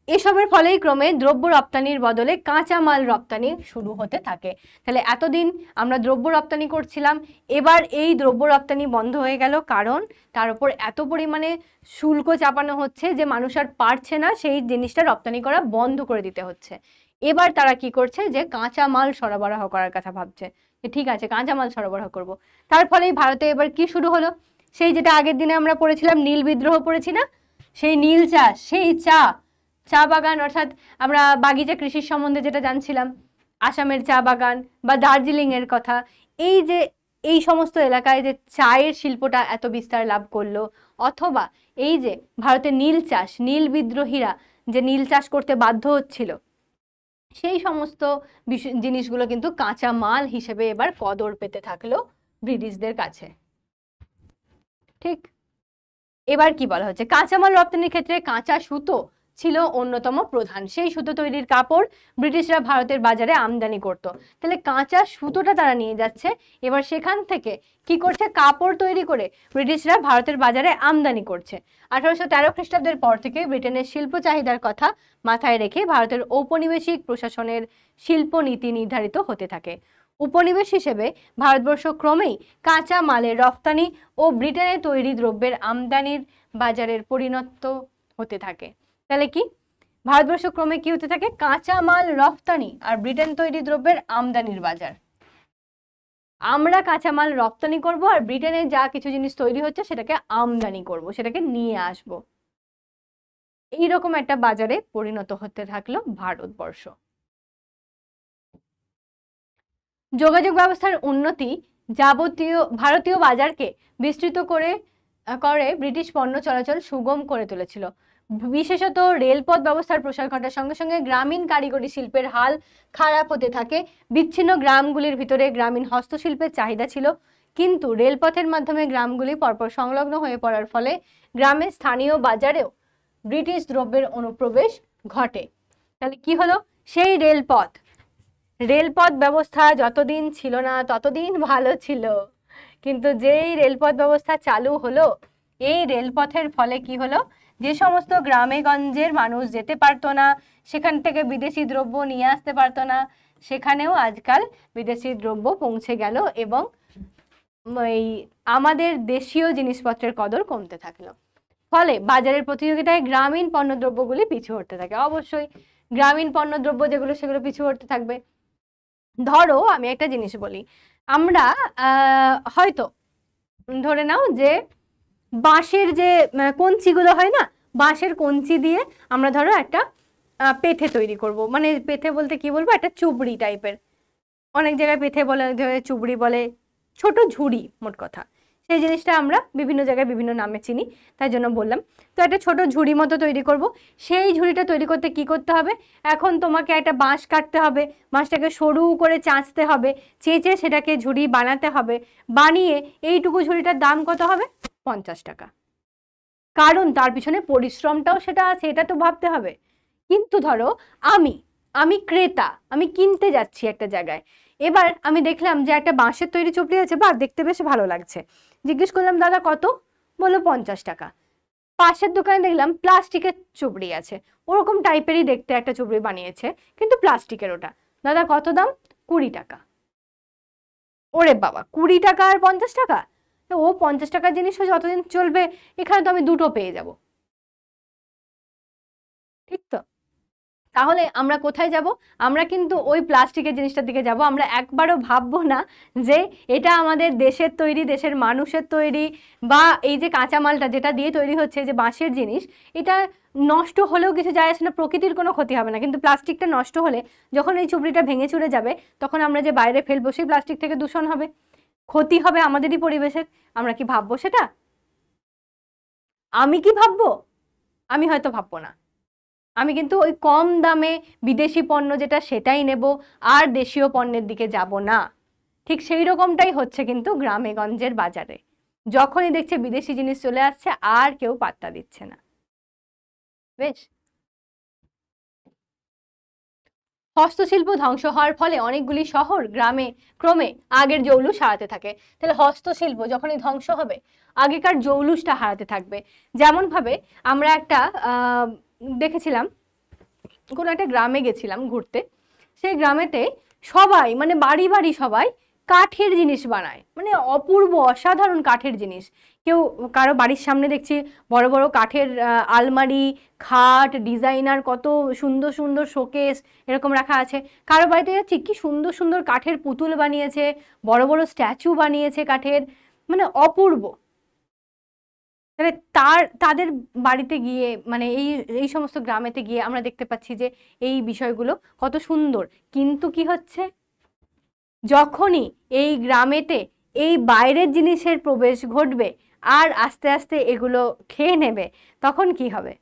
এসবের ফলেই ক্রমে দ্রব্য রপ্তানির বদলে কাঁচা মাল রপ্তানি শুরু হতে থাকে। তাহলে এতদিন আমরা দ্রব্য রপ্তানি করছিলাম, এবার এই দ্রব্য রপ্তানি বন্ধ হয়ে গেল, কারণ তার উপর এত পরিমাণে শুল্ক চাপানো হচ্ছে যে মানুষ আর পারছে না সেই জিনিসটা রপ্তানি করা বন্ধ করে দিতে হচ্ছে। এবার তারা কি করছে? যে কাঁচা মাল সরবরাহ করার কথা ভাবছে, যে ঠিক আছে কাঁচা মাল সরবরাহ করব। তার ফলেই ভারতে এবার কি শুরু হলো? সেই যেটা আগের দিনে আমরা পড়েছিলাম, নীল বিদ্রোহ পড়েছি না? সেই নীল চাষ, সেই চা বাগান, অর্থাৎ আমরা বাগিচা কৃষির সম্বন্ধে যেটা জানছিলাম, আসামের চা বাগান বা দার্জিলিং এর কথা, এই যে এই সমস্ত এলাকায় যে চায়ের শিল্পটা এত বিস্তার লাভ করলো, অথবা এই যে ভারতের নীল চাষ, নীল বিদ্রোহীরা যে নীল চাষ করতে বাধ্য হচ্ছিল, সেই সমস্ত জিনিসগুলো কিন্তু কাঁচা মাল হিসেবে এবার কদর পেতে থাকলো ব্রিটিশদের কাছে। ঠিক, এবার কি বলা হচ্ছে? কাঁচামাল রপ্তানির ক্ষেত্রে কাঁচা সুতো, ছিল অন্যতম প্রধান। সেই সুতো তৈরির কাপড় ব্রিটিশরা ভারতের বাজারে আমদানি করত। তাহলে কাঁচা সুতোটা তারা নিয়ে যাচ্ছে, এবার সেখান থেকে কি করছে, কাপড় তৈরি করে ব্রিটিশরা ভারতের বাজারে আমদানি করছে। 1813 খ্রিস্টাব্দের পর থেকে ব্রিটেনের শিল্প চাহিদার কথা মাথায় রেখে ভারতের ঔপনিবেশিক প্রশাসনের শিল্প নীতি নির্ধারিত হতে থাকে। উপনিবেশ হিসেবে ভারতবর্ষ ক্রমেই কাঁচা মালের রফতানি ও ব্রিটেনে তৈরি দ্রব্যের আমদানির বাজারের পরিণত হতে থাকে। তাহলে কি, ভারতবর্ষ ক্রমে কি হতে থাকে, কাঁচা মাল রফতানি আর ব্রিটেন তৈরি দ্রব্যের আমদানির বাজার। আমরা কাঁচা মাল রপ্তানি করব আর ব্রিটেনে যা কিছু জিনিস তৈরি হচ্ছে সেটাকে আমদানি করব, সেটাকে নিয়ে আসব। এইরকম একটা বাজারে পরিণত হতে থাকলো ভারতবর্ষ। যোগাযোগ ব্যবস্থার উন্নতি ভারতীয় বাজারকে বিস্তৃত করে ব্রিটিশ পণ্য চলাচল সুগম করে তুলেছিল। বিশেষত রেলপথ ব্যবস্থার প্রসার ঘটার সঙ্গে সঙ্গে গ্রামীণ কারিগরি শিল্পের হাল খারাপ হতে থাকে। বিচ্ছিন্ন গ্রামগুলির ভিতরে গ্রামীণ হস্তশিল্পের চাহিদা ছিল, কিন্তু রেলপথের মাধ্যমে গ্রামগুলি পরপর সংলগ্ন হয়ে পড়ার ফলে গ্রামের স্থানীয় বাজারেও ব্রিটিশ দ্রব্যের অনুপ্রবেশ ঘটে। তাহলে কি হলো, সেই রেলপথ ব্যবস্থা যতদিন ছিল না ততদিন ভালো ছিল, কিন্তু যেই রেলপথ ব্যবস্থা চালু হলো, এই রেলপথের ফলে কি হলো, যে সমস্ত গ্রামে গঞ্জের মানুষ যেতে পারতো না, সেখান থেকে বিদেশি দ্রব্য নিয়ে আসতে পারতো না, সেখানেও আজকাল বিদেশি দ্রব্য পৌঁছে গেল এবং এই আমাদের দেশীয় জিনিসপত্রের কদর কমতে থাকলো। ফলে বাজারের প্রতিযোগিতায় গ্রামীণ পণ্যদ্রব্যগুলি পিছু হটতে থাকে। অবশ্যই গ্রামীণ পণ্যদ্রব্য যেগুলো সেগুলো পিছু হটতে থাকবে। ধরো আমি একটা জিনিস বলি, আমরা হয়তো ধরে নাও যে বাঁশের যে কঞ্চিগুলো হয় না, বাঁশের কঞ্চি দিয়ে আমরা ধরো একটা পেঠে তৈরি করব, মানে পেঠে বলতে কি বলবো, একটা চুবড়ি টাইপের, অনেক জায়গায় পেঠে বলে, চুবড়ি বলে, ছোট ঝুড়ি মোট কথা। সেই জিনিসটা আমরা বিভিন্ন জায়গায় বিভিন্ন নামে চিনি, তাই জন্য বললাম। তো একটা ছোট ঝুড়ি মতো তৈরি করব। সেই ঝুড়িটা তৈরি করতে কি করতে হবে, এখন তোমাকে একটা বাঁশ কাটতে হবে, বাঁশটাকে সরু করে চাঁচতে হবে, চেঁচে সেটাকে ঝুড়ি বানাতে হবে। বানিয়ে এইটুকু ঝুড়িটার দাম কত হবে, 50 টাকা। কারণ তার পিছনে পরিশ্রমটাও সেটা আছে, এটা তো ভাবতে হবে। কিন্তু ধরো আমি ক্রেতা, আমি কিনতে যাচ্ছি একটা জায়গায়, এবার আমি দেখলাম যে একটা বাঁশের তৈরি চুবড়ি আছে, বা দেখতে বেশ ভালো লাগছে, জিজ্ঞেস করলাম দাদা কত, বললো 50 টাকা। পাশের দোকানে দেখলাম প্লাস্টিকের চুবড়ি আছে, ওরকম টাইপেরই দেখতে একটা চুবড়ি বানিয়েছে, কিন্তু প্লাস্টিকের, ওটা দাদা কত দাম, 20 টাকা। ওরে বাবা, 20 টাকা আর 50 টাকা, ও 50 টাকার জিনিসও যতদিন চলবে, এখানে তো আমি দুটো পেয়ে যাব, ঠিক তো? তাহলে আমরা কোথায় যাব, আমরা কিন্তু ওই প্লাস্টিকের জিনিসটার দিকে যাব। আমরা একবারও ভাববো না যে এটা আমাদের দেশের তৈরি, দেশের মানুষের তৈরি, বা এই যে কাঁচামালটা যেটা দিয়ে তৈরি হচ্ছে, যে বাঁশের জিনিস, এটা নষ্ট হলেও কিছু যায় আসে না, প্রকৃতির কোনো ক্ষতি হবে না। কিন্তু প্লাস্টিকটা নষ্ট হলে, যখন এই চুবড়িটা ভেঙে চুরে যাবে, তখন আমরা যে বাইরে ফেলবো, সেই প্লাস্টিক থেকে দূষণ হবে, ক্ষতি হবে আমাদেরই পরিবেশের। আমরা কি ভাববো সেটা? আমি কি ভাববো? আমি হয়তো ভাববো না। আমি কিন্তু ওই কম দামে বিদেশি পণ্য যেটা সেটাই নেব, আর দেশীয় পণ্যের দিকে যাব না। ঠিক সেই রকমটাই হচ্ছে কিন্তু গ্রামে গঞ্জের বাজারে। যখনই দেখছে বিদেশি জিনিস চলে আসছে, আর কেউ পাত্তা দিচ্ছে না। বেশ, হস্তশিল্প ধ্বংস হওয়ার ফলে অনেকগুলি শহর গ্রামে ক্রমে আগের জৌলুস হারাতে থাকে। তাহলে হস্তশিল্প যখনই ধ্বংস হবে, আগেকার জৌলুসটা হারাতে থাকবে। যেমন ভাবে আমরা একটা দেখেছিলাম, কোনো একটা গ্রামে গেছিলাম ঘুরতে, সেই গ্রামেতে সবাই, মানে বাড়ি বাড়ি সবাই কাঠের জিনিস বানায়, মানে অপূর্ব অসাধারণ কাঠের জিনিস। কারো বাড়ির সামনে দেখছি বড় বড় কাঠের আলমারি, খাট, ডিজাইনার, কত সুন্দর সুন্দর শোকেস এরকম রাখা আছে। কারো বাড়িতে যাচ্ছি কি সুন্দর সুন্দর কাঠের পুতুল বানিয়েছে, বড় বড় স্ট্যাচু বানিয়েছে কাঠের, মানে অপূর্ব। তাহলে তাদের বাড়িতে গিয়ে, মানে এই সমস্ত গ্রামেতে গিয়ে আমরা দেখতে পাচ্ছি যে এই বিষয়গুলো কত সুন্দর। কিন্তু কি হচ্ছে, যখনই এই গ্রামেতে এই বাইরের জিনিসের প্রবেশ ঘটবে আর আস্তে আস্তে এগুলো খেয়ে নেবে, তখন কি হবে?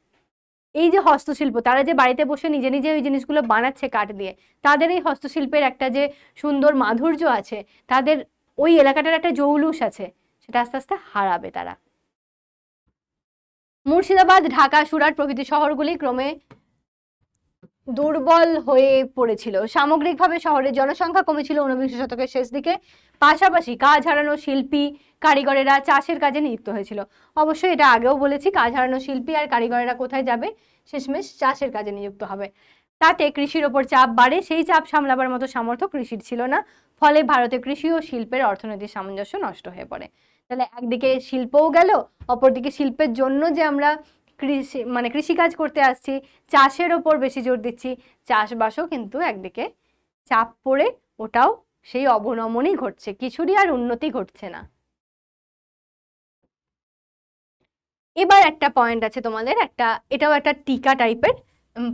এই যে হস্তশিল্প, তারা যে বাড়িতে বসে নিজে নিজে ওই জিনিসগুলো বানাচ্ছে কাঠ দিয়ে, তাদের এই হস্তশিল্পের একটা যে সুন্দর মাধুর্য আছে, তাদের ওই এলাকাটার একটা জৌলুস আছে, সেটা আস্তে আস্তে হারাবে তারা। মুর্শিদাবাদ, ঢাকা, সুরাট প্রভৃতি শহরগুলি ক্রমে দুর্বল হয়ে পড়েছিল। সামগ্রিকভাবে শহরের জনসংখ্যা কমেছিল 19 শতকের শেষ দিকে। পাশাপাশি কাজ হারানো শিল্পী কারিগরেরা চাষের কাজে নিযুক্ত হয়েছিল। অবশ্যই এটা আগেও বলেছি, কাজ হারানো শিল্পী আর কারিগরেরা কোথায় যাবে? শেষমেশ চাষের কাজে নিযুক্ত হবে। তাতে কৃষির ওপর চাপ বাড়ে, সেই চাপ সামলাবার মতো সামর্থ্য কৃষির ছিল না। ফলে ভারতে কৃষি ও শিল্পের অর্থনৈতিক সামঞ্জস্য নষ্ট হয়ে পড়ে। তাহলে একদিকে শিল্পও গেল, অপরদিকে শিল্পের জন্য যে আমরা কৃষিকাজ করতে আসছি, চাষের ওপর বেশি জোর দিচ্ছি, চাষবাসও কিন্তু একদিকে চাপ পড়ে ওটাও সেই অবনমনই ঘটছে, কিছুরই আর উন্নতি ঘটছে না। এবার একটা পয়েন্ট আছে তোমাদের, এটাও একটা টিকা টাইপের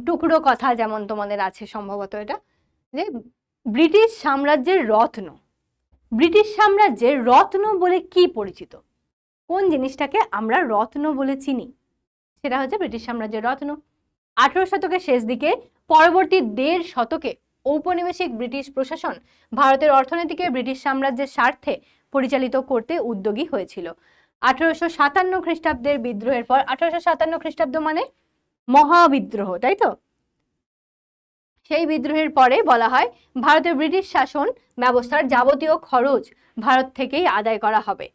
টুকরো কথা যেমন তোমাদের আছে সম্ভবত, এটা যে ব্রিটিশ সাম্রাজ্যের রত্ন। ব্রিটিশ সাম্রাজ্যের রত্ন বলে কি পরিচিত? কোন জিনিসটাকে আমরা রত্ন বলে চিনি? সেটা হচ্ছে ব্রিটিশ সাম্রাজ্যের রত্ন। 18 শতকের শেষ দিকে পরবর্তী 1.5 শতকে ঔপনিবেশিক ব্রিটিশ প্রশাসন ভারতের অর্থনীতিকে ব্রিটিশ সাম্রাজ্যের স্বার্থে পরিচালিত করতে উদ্যোগী হয়েছিল। 1857 খ্রিস্টাব্দের বিদ্রোহের পর, 1857 খ্রিস্টাব্দ মানে মহাবিদ্রোহ, তাই তো? সেই বিদ্রোহের পরে বলা হয় ভারতের ব্রিটিশ শাসন ব্যবস্থার যাবতীয় খরচ ভারত থেকেই আদায় করা হবে।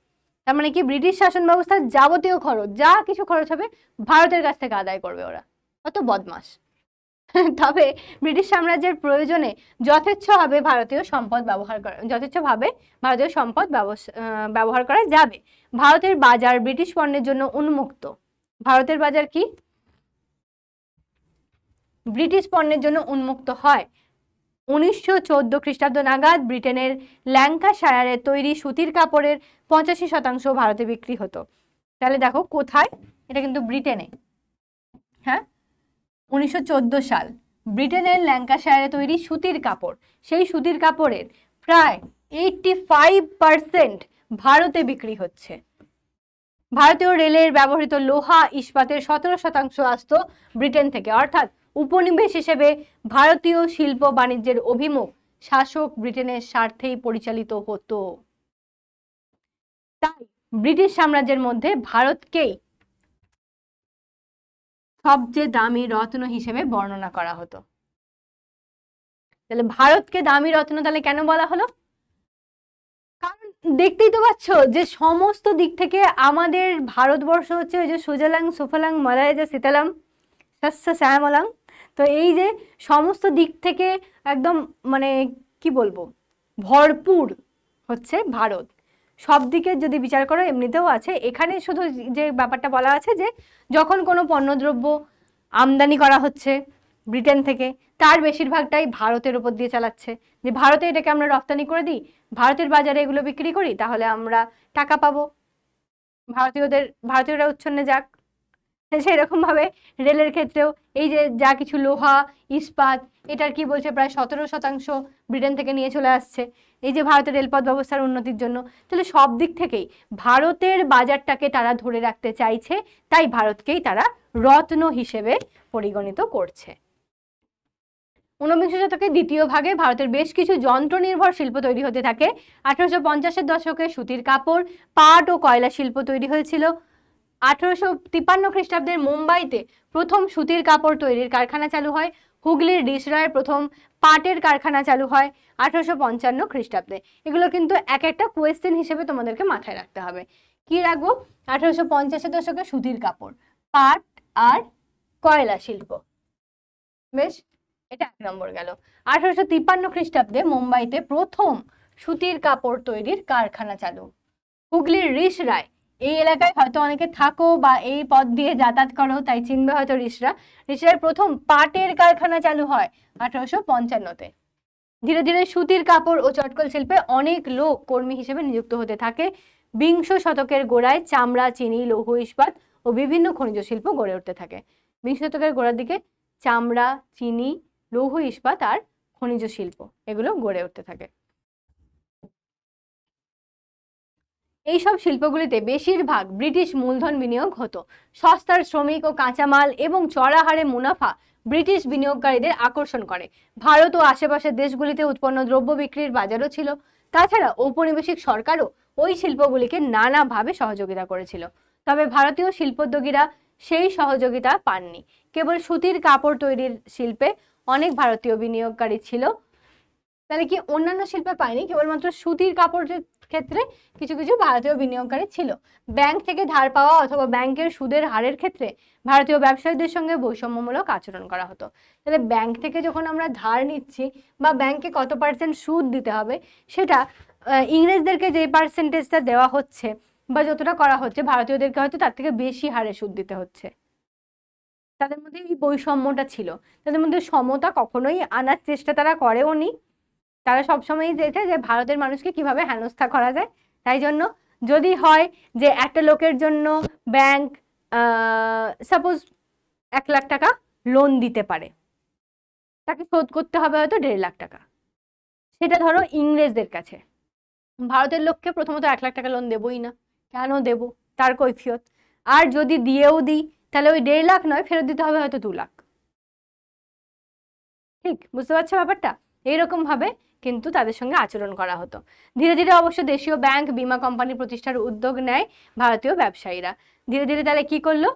তার মানে কি, ব্রিটিশ শাসন ব্যবস্থার যাবতীয় খরচ, যা কিছু খরচ হবে ভারতের কাছ থেকে আদায় করবে ওরা। কত বদমাস। তবে ব্রিটিশ সাম্রাজ্যের প্রয়োজনে যথেচ্ছভাবে ভারতীয় সম্পদ ব্যবহার করা যাবে। ভারতের বাজার ব্রিটিশ পণ্যের জন্য উন্মুক্ত। ভারতের বাজার কি? ব্রিটিশ পণ্যের জন্য উন্মুক্ত হয়। 1914 খ্রিস্টাব্দ নাগাদ ব্রিটেনের ল্যাঙ্কাশায়ারে তৈরি সুতির কাপড়ের 85% ভারতে বিক্রি হতো। তাহলে দেখো কোথায়, এটা কিন্তু ব্রিটেনে। হ্যাঁ, 1914 সাল ব্রিটেনের ল্যাঙ্কাশায়ারে তৈরি সুতির কাপড়, সেই সুতির কাপড়ের প্রায় 85% ভারতে বিক্রি হচ্ছে। ভারতীয় রেলের ব্যবহৃত লোহা ইস্পাতের 17% আসতো ব্রিটেন থেকে। অর্থাৎ উপনিবেশ হিসেবে ভারতীয় শিল্প বাণিজ্যের অভিমুখ শাসক ব্রিটেনের স্বার্থেই পরিচালিত হতো। তাই ব্রিটিশ সাম্রাজ্যের মধ্যে ভারতকেই সবচেয়ে দামি রত্ন হিসেবে বর্ণনা করা হতো। তাহলে ভারতকে দামি রত্ন তাহলে কেন বলা হলো? কারণ দেখতেই তো পাচ্ছ যে সমস্ত দিক থেকে আমাদের ভারতবর্ষ হচ্ছে ওই যে সুজলাং সুফলাং মলয়জ শীতলাম শস্য শ্যামলাং। তো এই যে সমস্ত দিক থেকে একদম মানে কি বলবো, ভরপুর হচ্ছে ভারত। সব দিকে যদি বিচার করো এমনিতেও আছে। এখানে শুধু যে ব্যাপারটা বলা আছে যে যখন কোনো পণ্যদ্রব্য আমদানি করা হচ্ছে ব্রিটেন থেকে, তার বেশিরভাগটাই ভারতের উপর দিয়ে চালাচ্ছে। যে ভারতে এটাকে আমরা রপ্তানি করে দিই, ভারতের বাজারে এগুলো বিক্রি করি, তাহলে আমরা টাকা পাবো, ভারতীয়রা উচ্ছন্নে যাক। সেরকম ভাবে রেলের ক্ষেত্রেও এই যে যা কিছু লোহা ইস্পাত, এটার কি বলছে প্রায় 17% ব্রিটেন থেকে নিয়ে চলে আসছে এই যে ভারতের রেলপথ ব্যবস্থার উন্নতির জন্য। তাহলে সব দিক থেকেই ভারতের বাজারটাকে তারা ধরে রাখতে চাইছে, তাই ভারতকেই তারা রত্ন হিসেবে পরিগণিত করছে। 19 শতকের দ্বিতীয় ভাগে ভারতের বেশ কিছু যন্ত্র নির্ভর শিল্প তৈরি হতে থাকে। 1850-এর দশকে সুতির কাপড়, পাট ও কয়লা শিল্প তৈরি হয়েছিল। 1853 খ্রিস্টাব্দের মুম্বাইতে প্রথম সুতির কাপড় তৈরির কারখানা চালু হয়। হুগলির ডিসরায় প্রথম পাটের কারখানা চালু হয় 1855 খ্রিস্টাব্দে। এগুলো কিন্তু এক একটা কোয়েশ্চেন হিসেবে তোমাদেরকে মাথায় রাখতে হবে। কি রাখবো? 1850-এর দশকে সুতির কাপড়, পাট আর কয়লা শিল্প। বেশ, এটা 1 নম্বর গেল। 1853 খ্রিস্টাব্দে মুম্বাইতে প্রথম সুতির কাপড় তৈরির কারখানা চালু। হুগলির রিষড়ায়, এই এলাকায় হয়তো অনেকে থাকো বা এই পথ দিয়ে যাতায়াত করো, তাই চিনবে হয়তো রিষড়ায় প্রথম পাটের কারখানা চালু হয় 1855-তে। ধীরে ধীরে সুতির কাপড় ও চটকল শিল্পে অনেক লোক কর্মী হিসেবে নিযুক্ত হতে থাকে। 20 শতকের গোড়ায় চামড়া, চিনি, লৌহ ইস্পাত ও বিভিন্ন খনিজ শিল্প গড়ে উঠতে থাকে। 20 শতকের গোড়ার দিকে চামড়া, চিনি, লৌহ ইস্পাত আর খনিজ শিল্প এগুলো গড়ে উঠতে থাকে। এইসব শিল্পগুলিতে বেশিরভাগ ব্রিটিশ মূলধন বিনিয়োগ হতো। সস্তার শ্রমিক ও কাঁচামাল এবং চড়া হারে মুনাফা ব্রিটিশ বিনিয়োগকারীদের আকর্ষণ করে। ভারত ও আশেপাশের দেশগুলিতে উৎপন্ন দ্রব্য বিক্রির বাজারও ছিল। তাছাড়া ঔপনিবেশিক সরকারও ওই শিল্পগুলিকে নানাভাবে সহযোগিতা করেছিল। তবে ভারতীয় শিল্পোদ্যোগীরা সেই সহযোগিতা পাননি। কেবল সুতির কাপড় তৈরির শিল্পে অনেক ভারতীয় বিনিয়োগকারী ছিল। তাহলে কি অন্যান্য শিল্পে পায়নি, কেবলমাত্র সুতির কাপড়ের ক্ষেত্রে কিছু কিছু ভারতীয় বিনিয়োগকারী ছিল। ব্যাংক থেকে ধার পাওয়া অথবা ব্যাংকের সুদের হারের ক্ষেত্রে ভারতীয় ব্যবসায়ীদের সঙ্গে বৈষম্যমূলক আচরণ করা হতো। তাহলে ব্যাংক থেকে যখন আমরা ধার নিচ্ছি বা ব্যাংকে কত পার্সেন্ট সুদ দিতে হবে, সেটা ইংরেজদেরকে যে পার্সেন্টেজটা দেওয়া হচ্ছে বা যতটা করা হচ্ছে, ভারতীয়দেরকে হয়তো তার থেকে বেশি হারে সুদ দিতে হচ্ছে। তাদের মধ্যে এই বৈষম্যটা ছিল। তাদের মধ্যে সমতা কখনোই আনার চেষ্টা তারা করেও নি। তারা সবসময়ই চেয়েছে যে ভারতের মানুষকে কিভাবে হেনস্থা করা যায়। তাই জন্য যদি হয় যে একটা লোকের জন্য ব্যাংক সাপোজ 1 লাখ টাকা লোন দিতে পারে, তাকে শোধ করতে হবে হয়তো 1.5 লাখ টাকা, সেটা ধরো ইংরেজদের কাছে। ভারতের লোককে প্রথমত 1 লাখ টাকা লোন দেবই না, কেন দেব তার কৈফিয়ত। আর যদি দিয়েও দিই তাহলে ওই 1.5 লাখ নয়, ফেরত দিতে হবে হয়তো 2 লাখ। ঠিক বুঝতে পারছো ব্যাপারটা? এইরকম ভাবে কিন্তু তাদের সঙ্গে আচরণ করা হতো। ধীরে ধীরে অবশ্য দেশীয় ব্যাংক, বীমা কোম্পানি প্রতিষ্ঠার উদ্যোগ নেয় ভারতীয় ব্যবসায়ীরা। ধীরে ধীরে তাহলে কি করলো,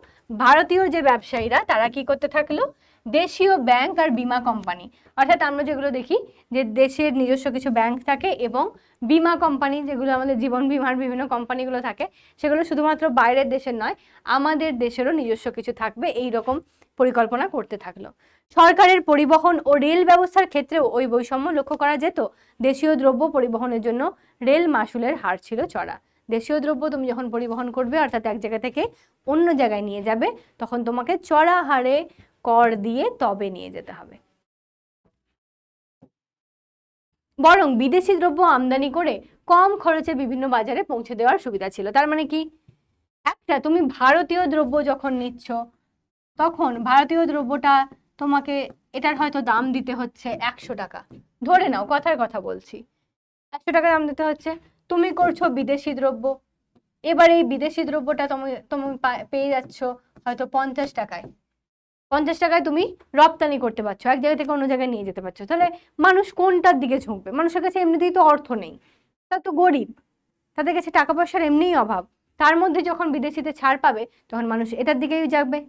ভারতীয় যে ব্যবসায়ীরা তারা কি করতে থাকলো, দেশীয় ব্যাংক আর বীমা কোম্পানি, অর্থাৎ আমরা যেগুলো দেখি যে দেশের নিজস্ব কিছু ব্যাংক থাকে এবং বীমা কোম্পানি, যেগুলো আমাদের জীবন বীমার বিভিন্ন কোম্পানিগুলো থাকে, সেগুলো শুধুমাত্র বাইরের দেশের নয়, আমাদের দেশেরও নিজস্ব কিছু থাকবে, এই রকম পরিকল্পনা করতে থাকলো। সরকারের পরিবহন ও রেল ব্যবস্থার ক্ষেত্রেও ওই বৈষম্য লক্ষ্য করা যেত। দেশীয় দ্রব্য পরিবহনের জন্য রেল মাশুলের হার ছিল চড়া। দেশীয় দ্রব্য তুমি যখন পরিবহন করবে, অর্থাৎ এক জায়গা থেকে অন্য জায়গায় নিয়ে যাবে, তখন তোমাকে চড়া হারে কর দিয়ে তবে নিয়ে যেতে হবে। বরং বিদেশি দ্রব্য আমদানি করে কম খরচে বিভিন্ন বাজারে পৌঁছে দেওয়ার সুবিধা ছিল। তার মানে কি, একটা তুমি ভারতীয় দ্রব্য যখন নিচ্ছ, তখন ভারতীয় দ্রব্যটা তোমাকে, এটার হয়তো দাম দিতে হচ্ছে 100 টাকা, ধরে নাও, কথার কথা বলছি, 100 টাকা দাম দিতে হচ্ছে। তুমি করছো বিদেশি দ্রব্য, এবার এই বিদেশি দ্রব্যটা তুমি পেয়ে যাচ্ছ হয়তো 50 টাকায়। 50 টাকায় তুমি রপ্তানি করতে পারছো, এক জায়গা থেকে অন্য জায়গায় নিয়ে যেতে পারছো। তাহলে মানুষ কোনটার দিকে ঝুঁকবে? মানুষের কাছে এমনিতেই তো অর্থ নেই, তারা তো গরিব, তাদের কাছে টাকা পয়সার এমনিই অভাব, তার মধ্যে যখন বিদেশিতে ছাড় পাবে তখন মানুষ এটার দিকেই যাবে।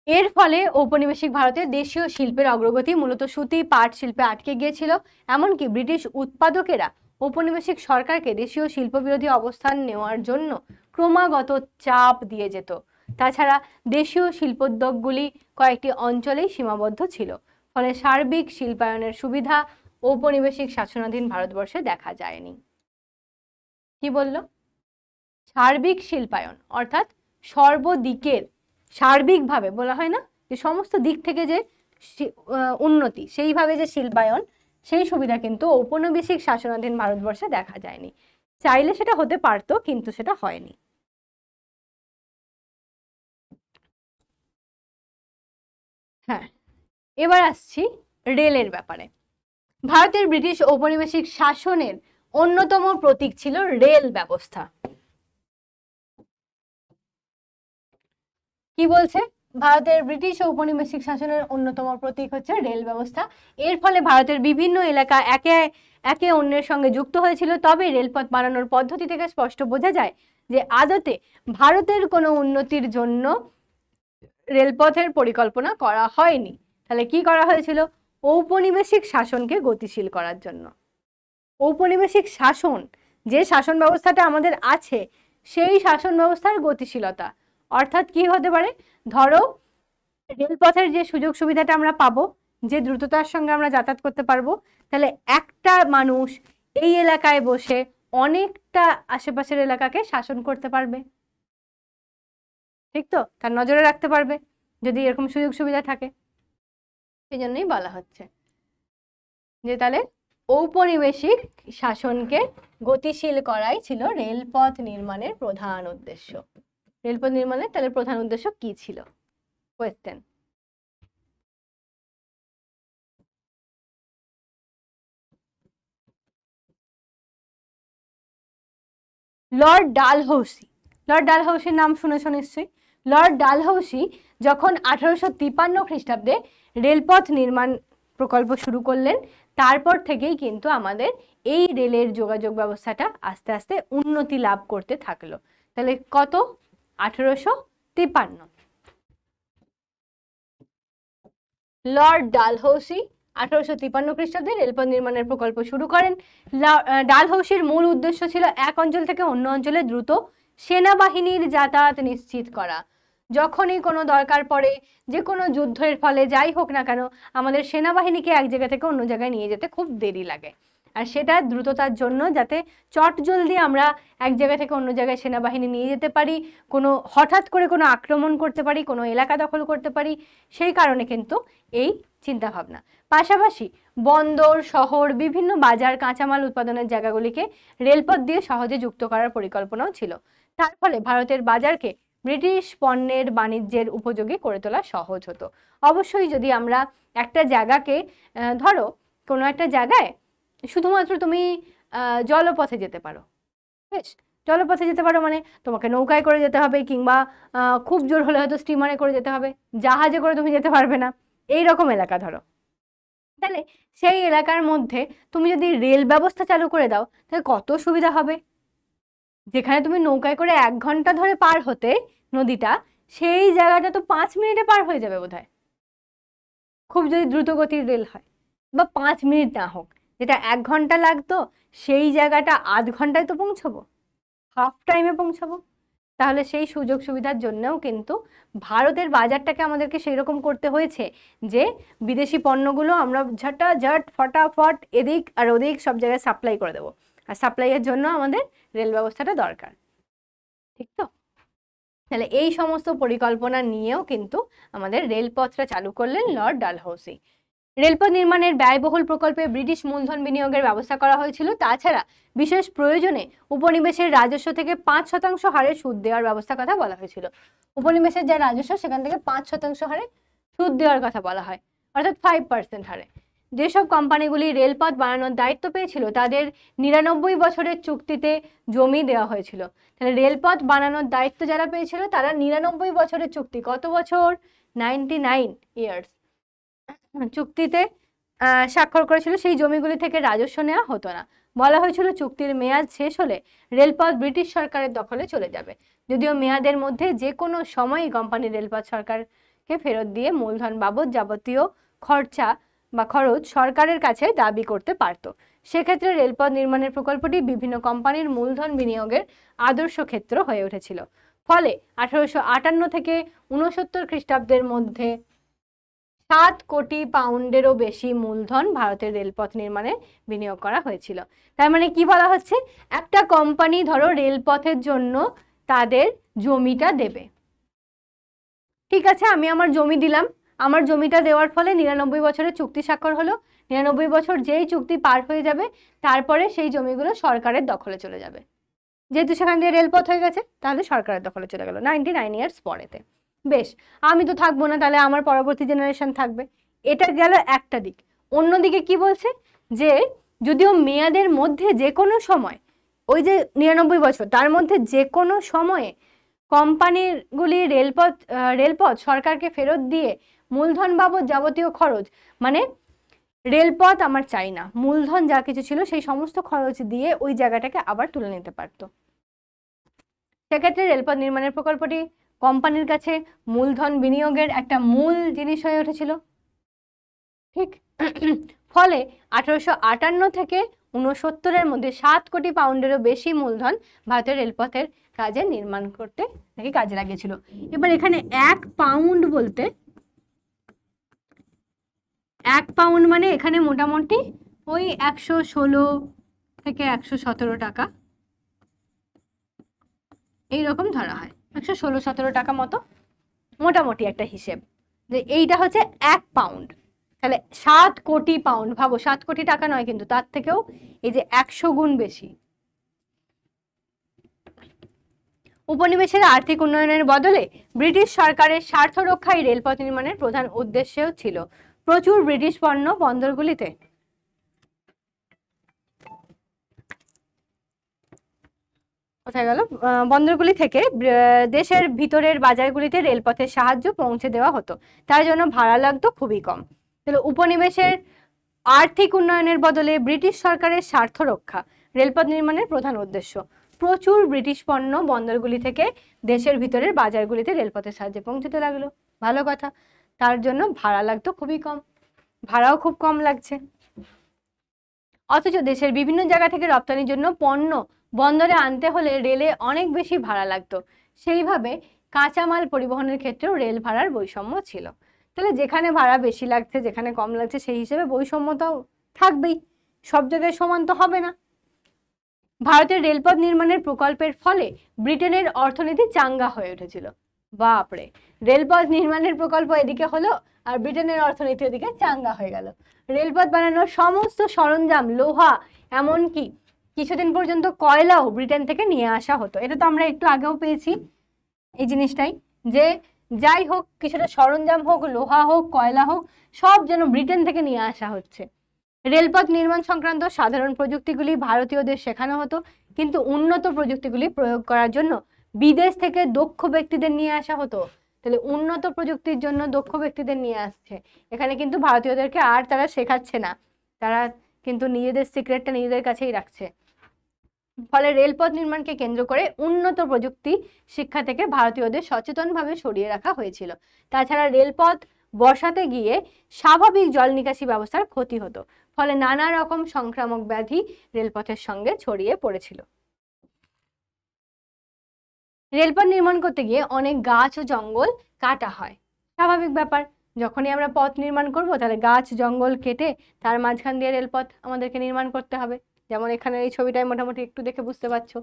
এর ফলে ঔপনিবেশিক ভারতে দেশীয় শিল্পের অগ্রগতি মূলত সুতি পাট শিল্পে আটকে গিয়েছিল। এমনকি ব্রিটিশ উৎপাদকেরা ঔপনিবেশিক সরকারকে দেশীয় শিল্প বিরোধী অবস্থান নেওয়ার জন্য ক্রমাগত চাপ দিয়ে যেত। তাছাড়া দেশীয় শিল্পোদ্যোগগুলি কয়েকটি অঞ্চলেই সীমাবদ্ধ ছিল, ফলে সার্বিক শিল্পায়নের সুবিধা ঔপনিবেশিক শাসনাধীন ভারতবর্ষে দেখা যায়নি। কি বলল? সার্বিক শিল্পায়ন, অর্থাৎ সর্বদিকের, সার্বিকভাবে বলা হয় না যে সমস্ত দিক থেকে যে উন্নতি, সেইভাবে যে শিল্পায়ন, সেই সুবিধা কিন্তু ঔপনিবেশিক শাসনাধীন ভারতবর্ষে দেখা যায়নি। চাইলে সেটা হতে পারতো, কিন্তু সেটা হয়নি। হ্যাঁ, এবার আসছি রেলের ব্যাপারে। ভারতের ব্রিটিশ ঔপনিবেশিক শাসনের অন্যতম প্রতীক ছিল রেল ব্যবস্থা। কি বলছে? ভারতের ব্রিটিশ ঔপনিবেশিক শাসনের অন্যতম প্রতীক হচ্ছে রেল ব্যবস্থা। এর ফলে ভারতের বিভিন্ন এলাকা একে একে অন্যের সঙ্গে যুক্ত হয়েছিল। তবে রেলপথ বানানোর পদ্ধতি থেকে স্পষ্ট বোঝা যায় যে আদতে ভারতের কোনো উন্নতির জন্য রেলপথের পরিকল্পনা করা হয়নি। তাহলে কি করা হয়েছিল? ঔপনিবেশিক শাসনকে গতিশীল করার জন্য। ঔপনিবেশিক শাসন, যে শাসন ব্যবস্থাটা আমাদের আছে, সেই শাসন ব্যবস্থার গতিশীলতা, অর্থাৎ কি হতে পারে? ধরো রেলপথের যে সুযোগ সুবিধাটা আমরা পাবো, যে দ্রুততার সঙ্গে আমরা যাতায়াত করতে পারবো, তাহলে একটা মানুষ এই এলাকায় বসে অনেকটা আশেপাশের এলাকাকে শাসন করতে পারবে, ঠিক তো? তার নজরে রাখতে পারবে যদি এরকম সুযোগ সুবিধা থাকে। সেই জন্যই বলা হচ্ছে যে তাহলে ঔপনিবেশিক শাসনকে গতিশীল করাই ছিল রেলপথ নির্মাণের প্রধান উদ্দেশ্য। রেলপথ নির্মাণের তাহলে প্রধান উদ্দেশ্য কি ছিল? কোয়েশ্চেন। লর্ড ডালহৌসি, লর্ড ডালহৌসির নাম শুনেছো নিশ্চয়ই। লর্ড ডালহৌসি যখন 1853 খ্রিস্টাব্দে রেলপথ নির্মাণ প্রকল্প শুরু করলেন, তারপর থেকেই কিন্তু আমাদের এই রেলের যোগাযোগ ব্যবস্থাটা আস্তে আস্তে উন্নতি লাভ করতে থাকলো। তাহলে কত 1853। লর্ড ডালহৌসি 1853 খ্রিস্টাব্দে রেলপথ নির্মাণের প্রকল্প শুরু করেন। ডালহৌসির মূল উদ্দেশ্য ছিল এক অঞ্চল থেকে অন্য অঞ্চলে দ্রুত সেনাবাহিনীর যাতায়াত নিশ্চিত করা। যখনই কোনো দরকার পড়ে, যে কোনো যুদ্ধের ফলে যাই হোক না কেন, আমাদের সেনাবাহিনীকে এক জায়গা থেকে অন্য জায়গায় নিয়ে যেতে খুব দেরি লাগে, আর সেটা দ্রুততার জন্য, যাতে চট জলদি আমরা এক জায়গা থেকে অন্য জায়গায় সেনাবাহিনী নিয়ে যেতে পারি, কোনো হঠাৎ করে কোনো আক্রমণ করতে পারি, কোনো এলাকা দখল করতে পারি, সেই কারণে কিন্তু এই চিন্তাভাবনা। পাশাপাশি বন্দর, শহর, বিভিন্ন বাজার, কাঁচামাল উৎপাদনের জায়গাগুলিকে রেলপথ দিয়ে সহজে যুক্ত করার পরিকল্পনাও ছিল। তার ফলে ভারতের বাজারকে ব্রিটিশ পণ্যের বাণিজ্যের উপযোগী করে তোলা সহজ হতো। অবশ্যই যদি আমরা একটা জায়গাকে, ধরো কোনো একটা জায়গায় শুধুমাত্র তুমি জলপথে যেতে পারো, বেশ, জলপথে যেতে পারো মানে তোমাকে নৌকায় করে যেতে হবে, কিংবা খুব জোর হলে হয়তো স্টিমারে করে যেতে হবে, জাহাজে করে তুমি যেতে পারবে না, এই রকম এলাকা ধরো। তাহলে সেই এলাকার মধ্যে তুমি যদি রেল ব্যবস্থা চালু করে দাও, তাহলে কত সুবিধা হবে। যেখানে তুমি নৌকায় করে 1 ঘন্টা ধরে পার হতে নদীটা, সেই জায়গাটা তো 5 মিনিটে পার হয়ে যাবে বোধহয়, খুব যদি দ্রুতগতির রেল হয়। বা 5 মিনিট না হোক, যেটা 1 ঘন্টা লাগতো সেই জায়গাটা আধ ঘন্টায় তো পৌঁছবো, হাফ টাইমে পৌঁছাবো। তাহলে সেই সুযোগ সুবিধার জন্যও কিন্তু ভারতের বাজারটাকে আমাদেরকে সেই রকম করতে হয়েছে যে বিদেশি পণ্যগুলো আমরা ঝটাঝট ফটাফট এদিক আর ওদিক সব জায়গায় সাপ্লাই করে দেবো, আর সাপ্লাইয়ের জন্য আমাদের রেল ব্যবস্থাটা দরকার, ঠিক তো? তাহলে এই সমস্ত পরিকল্পনা নিয়েও কিন্তু আমাদের রেলপথটা চালু করলেন লর্ড ডালহৌসি। রেলপথ নির্মাণের ব্যয়বহুল প্রকল্পে ব্রিটিশ মূলধন বিনিয়োগের ব্যবস্থা করা হয়েছিল। তাছাড়া বিশেষ প্রয়োজনে উপনিবেশের রাজস্ব থেকে 5% হারে সুদ দেওয়ার ব্যবস্থার কথা বলা হয়েছিল। উপনিবেশের যা রাজস্ব সেখান থেকে 5% হারে সুদ দেওয়ার কথা বলা হয়, অর্থাৎ 5% হারে। যেসব কোম্পানিগুলি রেলপথ বানানোর দায়িত্ব পেয়েছিল তাদের 99 বছরের চুক্তিতে জমি দেওয়া হয়েছিল। তাহলে রেলপথ বানানোর দায়িত্ব যারা পেয়েছিল তারা 99 বছরের চুক্তি, কত বছর? 99 ইয়ার্স চুক্তিতে স্বাক্ষর করেছিল। সেই জমিগুলি থেকে রাজস্ব নেওয়া হতো না। বলা হয়েছিল চুক্তির মেয়াদ শেষ হলে রেলপথ ব্রিটিশ সরকারের দখলে চলে যাবে, যদিও মেয়াদের মধ্যে যে কোনো সময়ই কোম্পানি রেলপথ সরকারকে ফেরত দিয়ে মূলধন বাবদ যাবতীয় খরচ সরকারের কাছে দাবি করতে পারত। সেক্ষেত্রে রেলপথ নির্মাণের প্রকল্পটি বিভিন্ন কোম্পানির মূলধন বিনিয়োগের আদর্শ ক্ষেত্র হয়ে উঠেছিল। ফলে 1858 থেকে 69 খ্রিস্টাব্দের মধ্যে 7 কোটি পাউন্ডেরও বেশি মূলধন ভারতের রেলপথ নির্মাণে বিনিয়োগ করা হয়েছিল। তার মানে কি বলা হচ্ছে, একটা কোম্পানি ধরো রেলপথের জন্য তাদের জমিটা দেবে, ঠিক আছে, আমি আমার জমি দিলাম, আমার জমিটা দেওয়ার ফলে 99 বছরের চুক্তি স্বাক্ষর হলো। 99 বছর যেই চুক্তি পার হয়ে যাবে তারপরে সেই জমিগুলো সরকারের দখলে চলে যাবে, যেহেতু সেখান দিয়ে রেলপথ হয়ে গেছে তাহলে সরকারের দখলে চলে গেল 99 ইয়ার্স পরেতে। বেশ, আমি তো থাকবো না, তাহলে আমার পরবর্তী জেনারেশন থাকবে, এটা গেল একটা দিক। অন্যদিকে কি বলছে, যে যদিও মেয়াদের মধ্যে যে কোনো সময়, ওই যে 99 বছর, তার মধ্যে যে কোনো সময়ে কোম্পানিগুলি রেলপথ সরকারকে ফেরত দিয়ে মূলধন বাবদ যাবতীয় খরচ, মানে রেলপথ আমার চাই না, মূলধন যা কিছু ছিল সেই সমস্ত খরচ দিয়ে ওই জায়গাটাকে আবার তুলে নিতে পারতো। সেক্ষেত্রে রেলপথ নির্মাণের প্রকল্পটি কোম্পানির কাছে মূলধন বিনিয়োগের একটা মূল জিনিস হয়ে উঠেছিল, ঠিক। ফলে 1858 থেকে 69-এর মধ্যে 7 কোটি পাউন্ডেরও বেশি মূলধন ভারতের রেলপথের কাজে নির্মাণ করতে নাকি কাজে লাগিয়েছিল। এবার এখানে 1 পাউন্ড বলতে, 1 পাউন্ড মানে এখানে মোটামুটি ওই 116 থেকে 117 টাকা এইরকম ধরা হয়, 116-17 টাকা মতো মোটামুটি একটা হিসেব, যে এইটা হচ্ছে 1 পাউন্ড। তাহলে 7 কোটি পাউন্ড, ভাবো 7 কোটি টাকা নয় কিন্তু, তার থেকেও এই যে 100 গুণ বেশি। উপনিবেশের আর্থিক উন্নয়নের বদলে ব্রিটিশ সরকারের স্বার্থ রক্ষাই রেলপথ নির্মাণের প্রধান উদ্দেশ্যও ছিল। প্রচুর ব্রিটিশ পণ্য বন্দরগুলিতে বন্দরগুলি থেকে দেশের ভিতরের বাজারগুলিতে রেলপথের সাহায্য পৌঁছে দেওয়া হতো, তার জন্য ভাড়া লাগতো খুবই কম। তাহলে উপনিবেশের আর্থিক উন্নয়নের বদলে ব্রিটিশ সরকারের স্বার্থ রক্ষা রেলপথ নির্মাণের প্রধান উদ্দেশ্য। প্রচুর ব্রিটিশ পণ্য বন্দরগুলি থেকে দেশের ভিতরের বাজারগুলিতে রেলপথের সাহায্যে পৌঁছতে লাগলো। ভালো কথা। তার জন্য ভাড়া লাগতো খুবই কম, ভাড়াও খুব কম লাগছে। অথচ দেশের বিভিন্ন জায়গা থেকে রপ্তানির জন্য পণ্য বন্দরে আনতে হলে রেলে অনেক বেশি ভাড়া লাগতো। সেইভাবে কাঁচামাল পরিবহনের ক্ষেত্রেও রেল ভাড়ার বৈষম্য ছিল। তাহলে যেখানে ভাড়া বেশি লাগছে, যেখানে কম লাগছে, সেই হিসেবে বৈষম্যতাও থাকবেই, সব জায়গায় সমান তো হবে না। ভারতের রেলপথ নির্মাণের প্রকল্পের ফলে ব্রিটেনের অর্থনীতি চাঙ্গা হয়ে উঠেছিল। বাপরে, রেলপথ নির্মাণের প্রকল্প এদিকে হলো আর ব্রিটেনের অর্থনীতি এদিকে চাঙ্গা হয়ে গেল। রেলপথ বানানোর সমস্ত সরঞ্জাম, লোহা, এমনকি কিছুদিন পর্যন্ত কয়লাও ব্রিটেন থেকে নিয়ে আসা হতো। এটা তো আমরা একটু আগেও পেয়েছি এই জিনিসটাই, যে যাই হোক কিছুটা সরঞ্জাম হোক, লোহা হোক, কয়লা হোক, সব যেন ব্রিটেন থেকে নিয়ে আসা হচ্ছে। রেলপথ নির্মাণ সংক্রান্ত সাধারণ প্রযুক্তিগুলি ভারতীয়দের শেখানো হতো, কিন্তু উন্নত প্রযুক্তিগুলি প্রয়োগ করার জন্য বিদেশ থেকে দক্ষ ব্যক্তিদের নিয়ে আসা হতো। তাহলে উন্নত প্রযুক্তির জন্য দক্ষ ব্যক্তিদের নিয়ে আসছে, এখানে কিন্তু ভারতীয়দেরকে আর তারা শেখাচ্ছে না, তারা কিন্তু নিজেদের সিক্রেটটা নিজেদের কাছেই রাখছে। ফলে রেলপথ নির্মাণকে কেন্দ্র করে উন্নত প্রযুক্তি শিক্ষা থেকে ভারতীয়দের সচেতনভাবে সরিয়ে রাখা হয়েছিল। তাছাড়া রেলপথ বসাতে গিয়ে স্বাভাবিক জল নিকাশি ব্যবস্থার ক্ষতি হতো, ফলে নানা রকম সংক্রামক ব্যাধি রেলপথের সঙ্গে ছড়িয়ে পড়েছিল। রেলপথ নির্মাণ করতে গিয়ে অনেক গাছ ও জঙ্গল কাটা হয়, স্বাভাবিক ব্যাপার। যখনই আমরা পথ নির্মাণ করব তাহলে গাছ জঙ্গল কেটে তার মাঝখান দিয়ে রেলপথ আমাদেরকে নির্মাণ করতে হবে, যেমন এখানে এই ছবিটায় মোটামুটি একটু দেখে বুঝতে পারছো।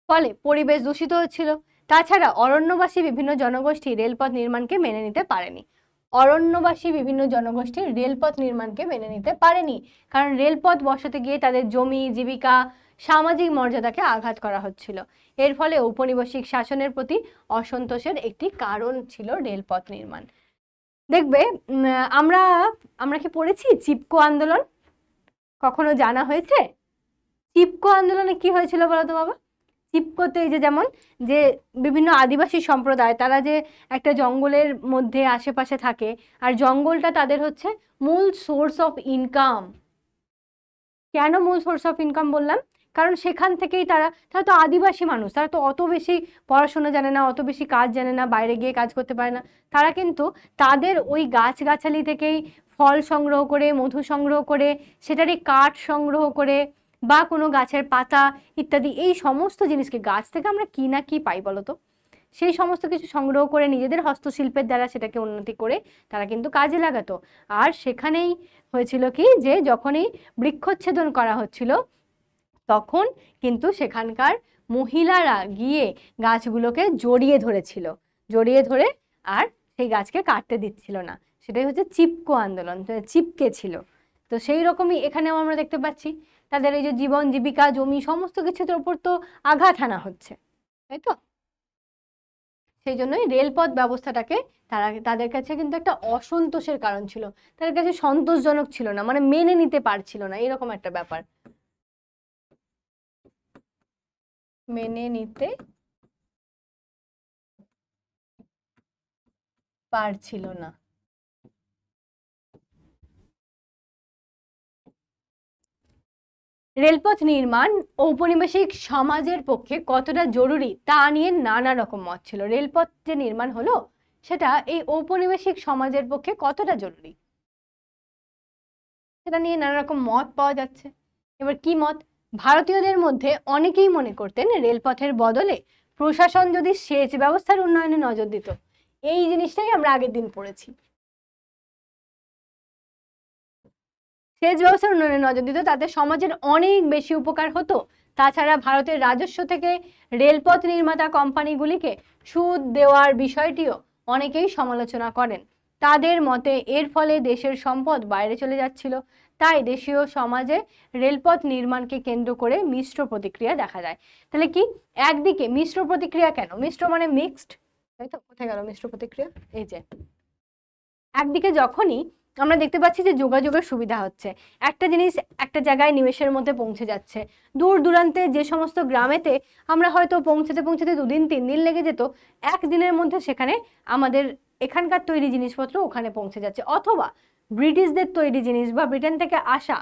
ফলে পরিবেশ দূষিত হচ্ছিল। তাছাড়া অরণ্যবাসী বিভিন্ন জনগোষ্ঠী রেলপথ নির্মাণকে মেনে নিতে পারেনি। অরণ্যবাসী বিভিন্ন জনগোষ্ঠী রেলপথ নির্মাণকে মেনে নিতে পারেনি, কারণ রেলপথ বসাতে গিয়ে তাদের জমি, জীবিকা, সামাজিক মর্যাদাকে আঘাত করা হচ্ছিল। এর ফলে ঔপনিবেশিক শাসনের প্রতি অসন্তোষের একটি কারণ ছিল রেলপথ নির্মাণ। দেখবে আমরা আমরা কি পড়েছি চিপকো আন্দোলন? কখনো জানা হয়েছে চিপকো আন্দোলনে কি হয়েছিল বলো তো বাবা? চিপকোতে এই যে যেমন যে বিভিন্ন আদিবাসী সম্প্রদায়, তারা যে একটা জঙ্গলের মধ্যে আশেপাশে থাকে, আর জঙ্গলটা তাদের হচ্ছে মূল সোর্স অফ ইনকাম। কেন মূল সোর্স অফ ইনকাম বললাম? কারণ সেখান থেকেই তারা তো আদিবাসী মানুষ, তারা তো অত বেশি পড়াশোনা জানে না, অত বেশি কাজ জানে না, বাইরে গিয়ে কাজ করতে পারে না। তারা কিন্তু তাদের ওই গাছগাছালি থেকেই ফল সংগ্রহ করে, মধু সংগ্রহ করে, সেটারই কাঠ সংগ্রহ করে, বা কোনো গাছের পাতা ইত্যাদি, এই সমস্ত জিনিসকে, গাছ থেকে আমরা কি না কি পাই বলতো, সেই সমস্ত কিছু সংগ্রহ করে নিজেদের হস্তশিল্পের দ্বারা সেটাকে উন্নতি করে তারা কিন্তু কাজে লাগাতো। আর সেখানেই হয়েছিল কি, যে যখনই বৃক্ষচ্ছেদন করা হচ্ছিল তখন কিন্তু সেখানকার মহিলারা গিয়ে গাছগুলোকে জড়িয়ে ধরেছিল, জড়িয়ে ধরে আর সেই গাছকে কাটতে দিচ্ছিল না। সেটাই হচ্ছে চিপকো আন্দোলন, চিপকে ছিল। তো সেই রকমই এখানেও আমরা দেখতে পাচ্ছি তাদের এই যে জীবন জীবিকা, জমি, সমস্ত কিছুর উপর তো আঘাত আনা হচ্ছে, তাই তো? সেই জন্যই রেলপথ ব্যবস্থাটাকে তাদের কাছে কিন্তু একটা অসন্তোষের কারণ ছিল, তাদের কাছে সন্তোষজনক ছিল না, মানে মেনে নিতে পারছিল না, এরকম একটা ব্যাপার, মেনে নিতে পারছিল না। রেলপথ নির্মাণ ঔপনিবেশিক সমাজের পক্ষে কতটা জরুরি তা নিয়ে নানা রকম মত ছিল। রেলপথ যে নির্মাণ হলো সেটা এই ঔপনিবেশিক সমাজের পক্ষে কতটা জরুরি সেটা নিয়ে নানা রকম মত পাওয়া যাচ্ছে। এবার কি মত? ভারতীয়দের মধ্যে অনেকেই মনে করতেন রেলপথের বদলে প্রশাসন যদি সেচ ব্যবস্থার উন্নয়নে নজর দিত। এই জিনিসটাই আমরা আগের দিন পড়েছি, সেচ ব্যবস্থার উন্নয়নে নজর দিত, তাতে সমাজের অনেক বেশি উপকার হতো। তাছাড়া ভারতের রাজস্ব থেকে রেলপথ নির্মাতা কোম্পানিগুলিকে সুদ দেওয়ার বিষয়টিও অনেকেই সমালোচনা করেন। তাদের মতে এর ফলে দেশের সম্পদ বাইরে চলে যাচ্ছিল। তাই দেশীয় সমাজে রেলপথ নির্মাণকে কেন্দ্র করে মিশ্র প্রতিক্রিয়া দেখা যায়। তাহলে কি, একদিকে মিশ্র প্রতিক্রিয়া, কেন মিশ্র মানে মিক্সড, তাই তো? কোথায় গেল মিশ্র প্রতিক্রিয়া? এই যে একদিকে যখনই আমরা দেখতে পাচ্ছি যে যোগাযোগের সুবিধা হচ্ছে, একটা জিনিস একটা জায়গায় নিমেষের মধ্যে পৌঁছে যাচ্ছে। দূর দূরান্তে যে সমস্ত গ্রামেতে আমরা হয়তো পৌঁছতে পৌঁছতে 2 দিন 3 দিন লেগে যেত, একদিনের মধ্যে সেখানে আমাদের এখানকার তৈরি জিনিসপত্র ওখানে পৌঁছে যাচ্ছে। অথবা ব্রিটিশদের তৈরি জিনিস বা ব্রিটেন থেকে আসা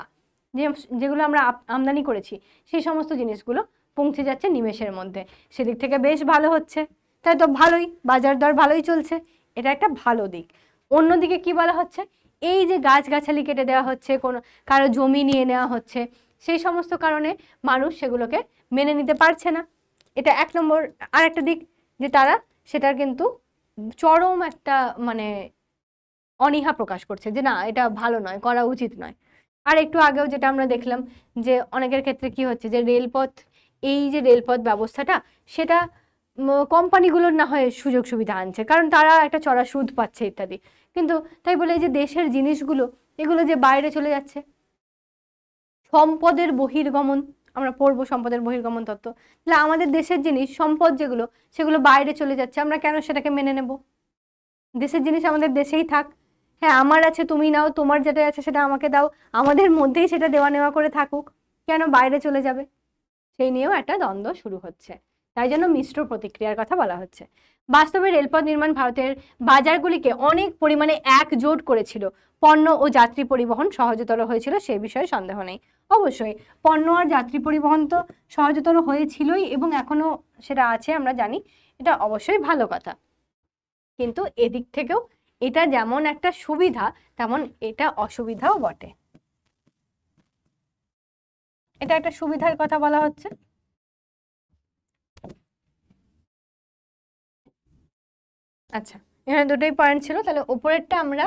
যেগুলো আমরা আমদানি করেছি সেই সমস্ত জিনিসগুলো পৌঁছে যাচ্ছে নিমেষের মধ্যে, সেদিক থেকে বেশ ভালো হচ্ছে, তাই তো ভালোই, বাজার দর ভালোই চলছে, এটা একটা ভালো দিক। অন্যদিকে কি বলা হচ্ছে, এই যে গাছগাছালি কেটে দেওয়া হচ্ছে, কোনো কারো জমি নিয়ে নেওয়া হচ্ছে, সেই সমস্ত কারণে মানুষ সেগুলোকে মেনে নিতে পারছে না, এটা এক নম্বর। আর একটা দিক যে তারা সেটার কিন্তু চরম একটা মানে অনীহা প্রকাশ করছে যে না এটা ভালো নয়, করা উচিত নয়। আর একটু আগেও যেটা আমরা দেখলাম যে অনেকের ক্ষেত্রে কি হচ্ছে যে রেলপথ, এই যে রেলপথ ব্যবস্থাটা সেটা কোম্পানিগুলোর না হয় সুযোগ সুবিধা আনছে, কারণ তারা একটা চড়া সুদ পাচ্ছে ইত্যাদি, কিন্তু তাই বলে এই যে দেশের জিনিসগুলো এগুলো যে বাইরে চলে যাচ্ছে, সম্পদের বহির্গমন, আমরা পড়বো সম্পদের বহির্গমন তত্ত্ব, তাহলে আমাদের দেশের জিনিস সম্পদ যেগুলো সেগুলো বাইরে চলে যাচ্ছে, আমরা কেন সেটাকে মেনে নেব? দেশের জিনিস আমাদের দেশেই থাক, হ্যাঁ আমার আছে তুমি নাও, তোমার যেটা আছে সেটা আমাকে দাও, আমাদের মধ্যেই সেটা দেওয়া নেওয়া করে থাকুক, কেন বাইরে চলে যাবে? সেই নিয়েও একটা দ্বন্দ্ব শুরু হচ্ছে, তাই জন্য মিশ্র প্রতিক্রিয়ার কথা বলা হচ্ছে। বাস্তবে রেলপথ নির্মাণ ভারতের বাজারগুলিকে অনেক পরিমাণে একজোট করেছিল, পণ্য ও যাত্রী পরিবহন সহজতর হয়েছিল, সে বিষয়ে সন্দেহ নেই। অবশ্যই পণ্য আর যাত্রী পরিবহন তো সহজতর হয়েছিলই এবং এখনো সেটা আছে, আমরা জানি, এটা অবশ্যই ভালো কথা, কিন্তু এদিক থেকেও এটা যেমন একটা সুবিধা তেমন এটা অসুবিধাও বটে। এটা একটা সুবিধার কথা বলা হচ্ছে। আচ্ছা, এখানে দুটোই পয়েন্ট ছিল, তাহলে উপরেরটা আমরা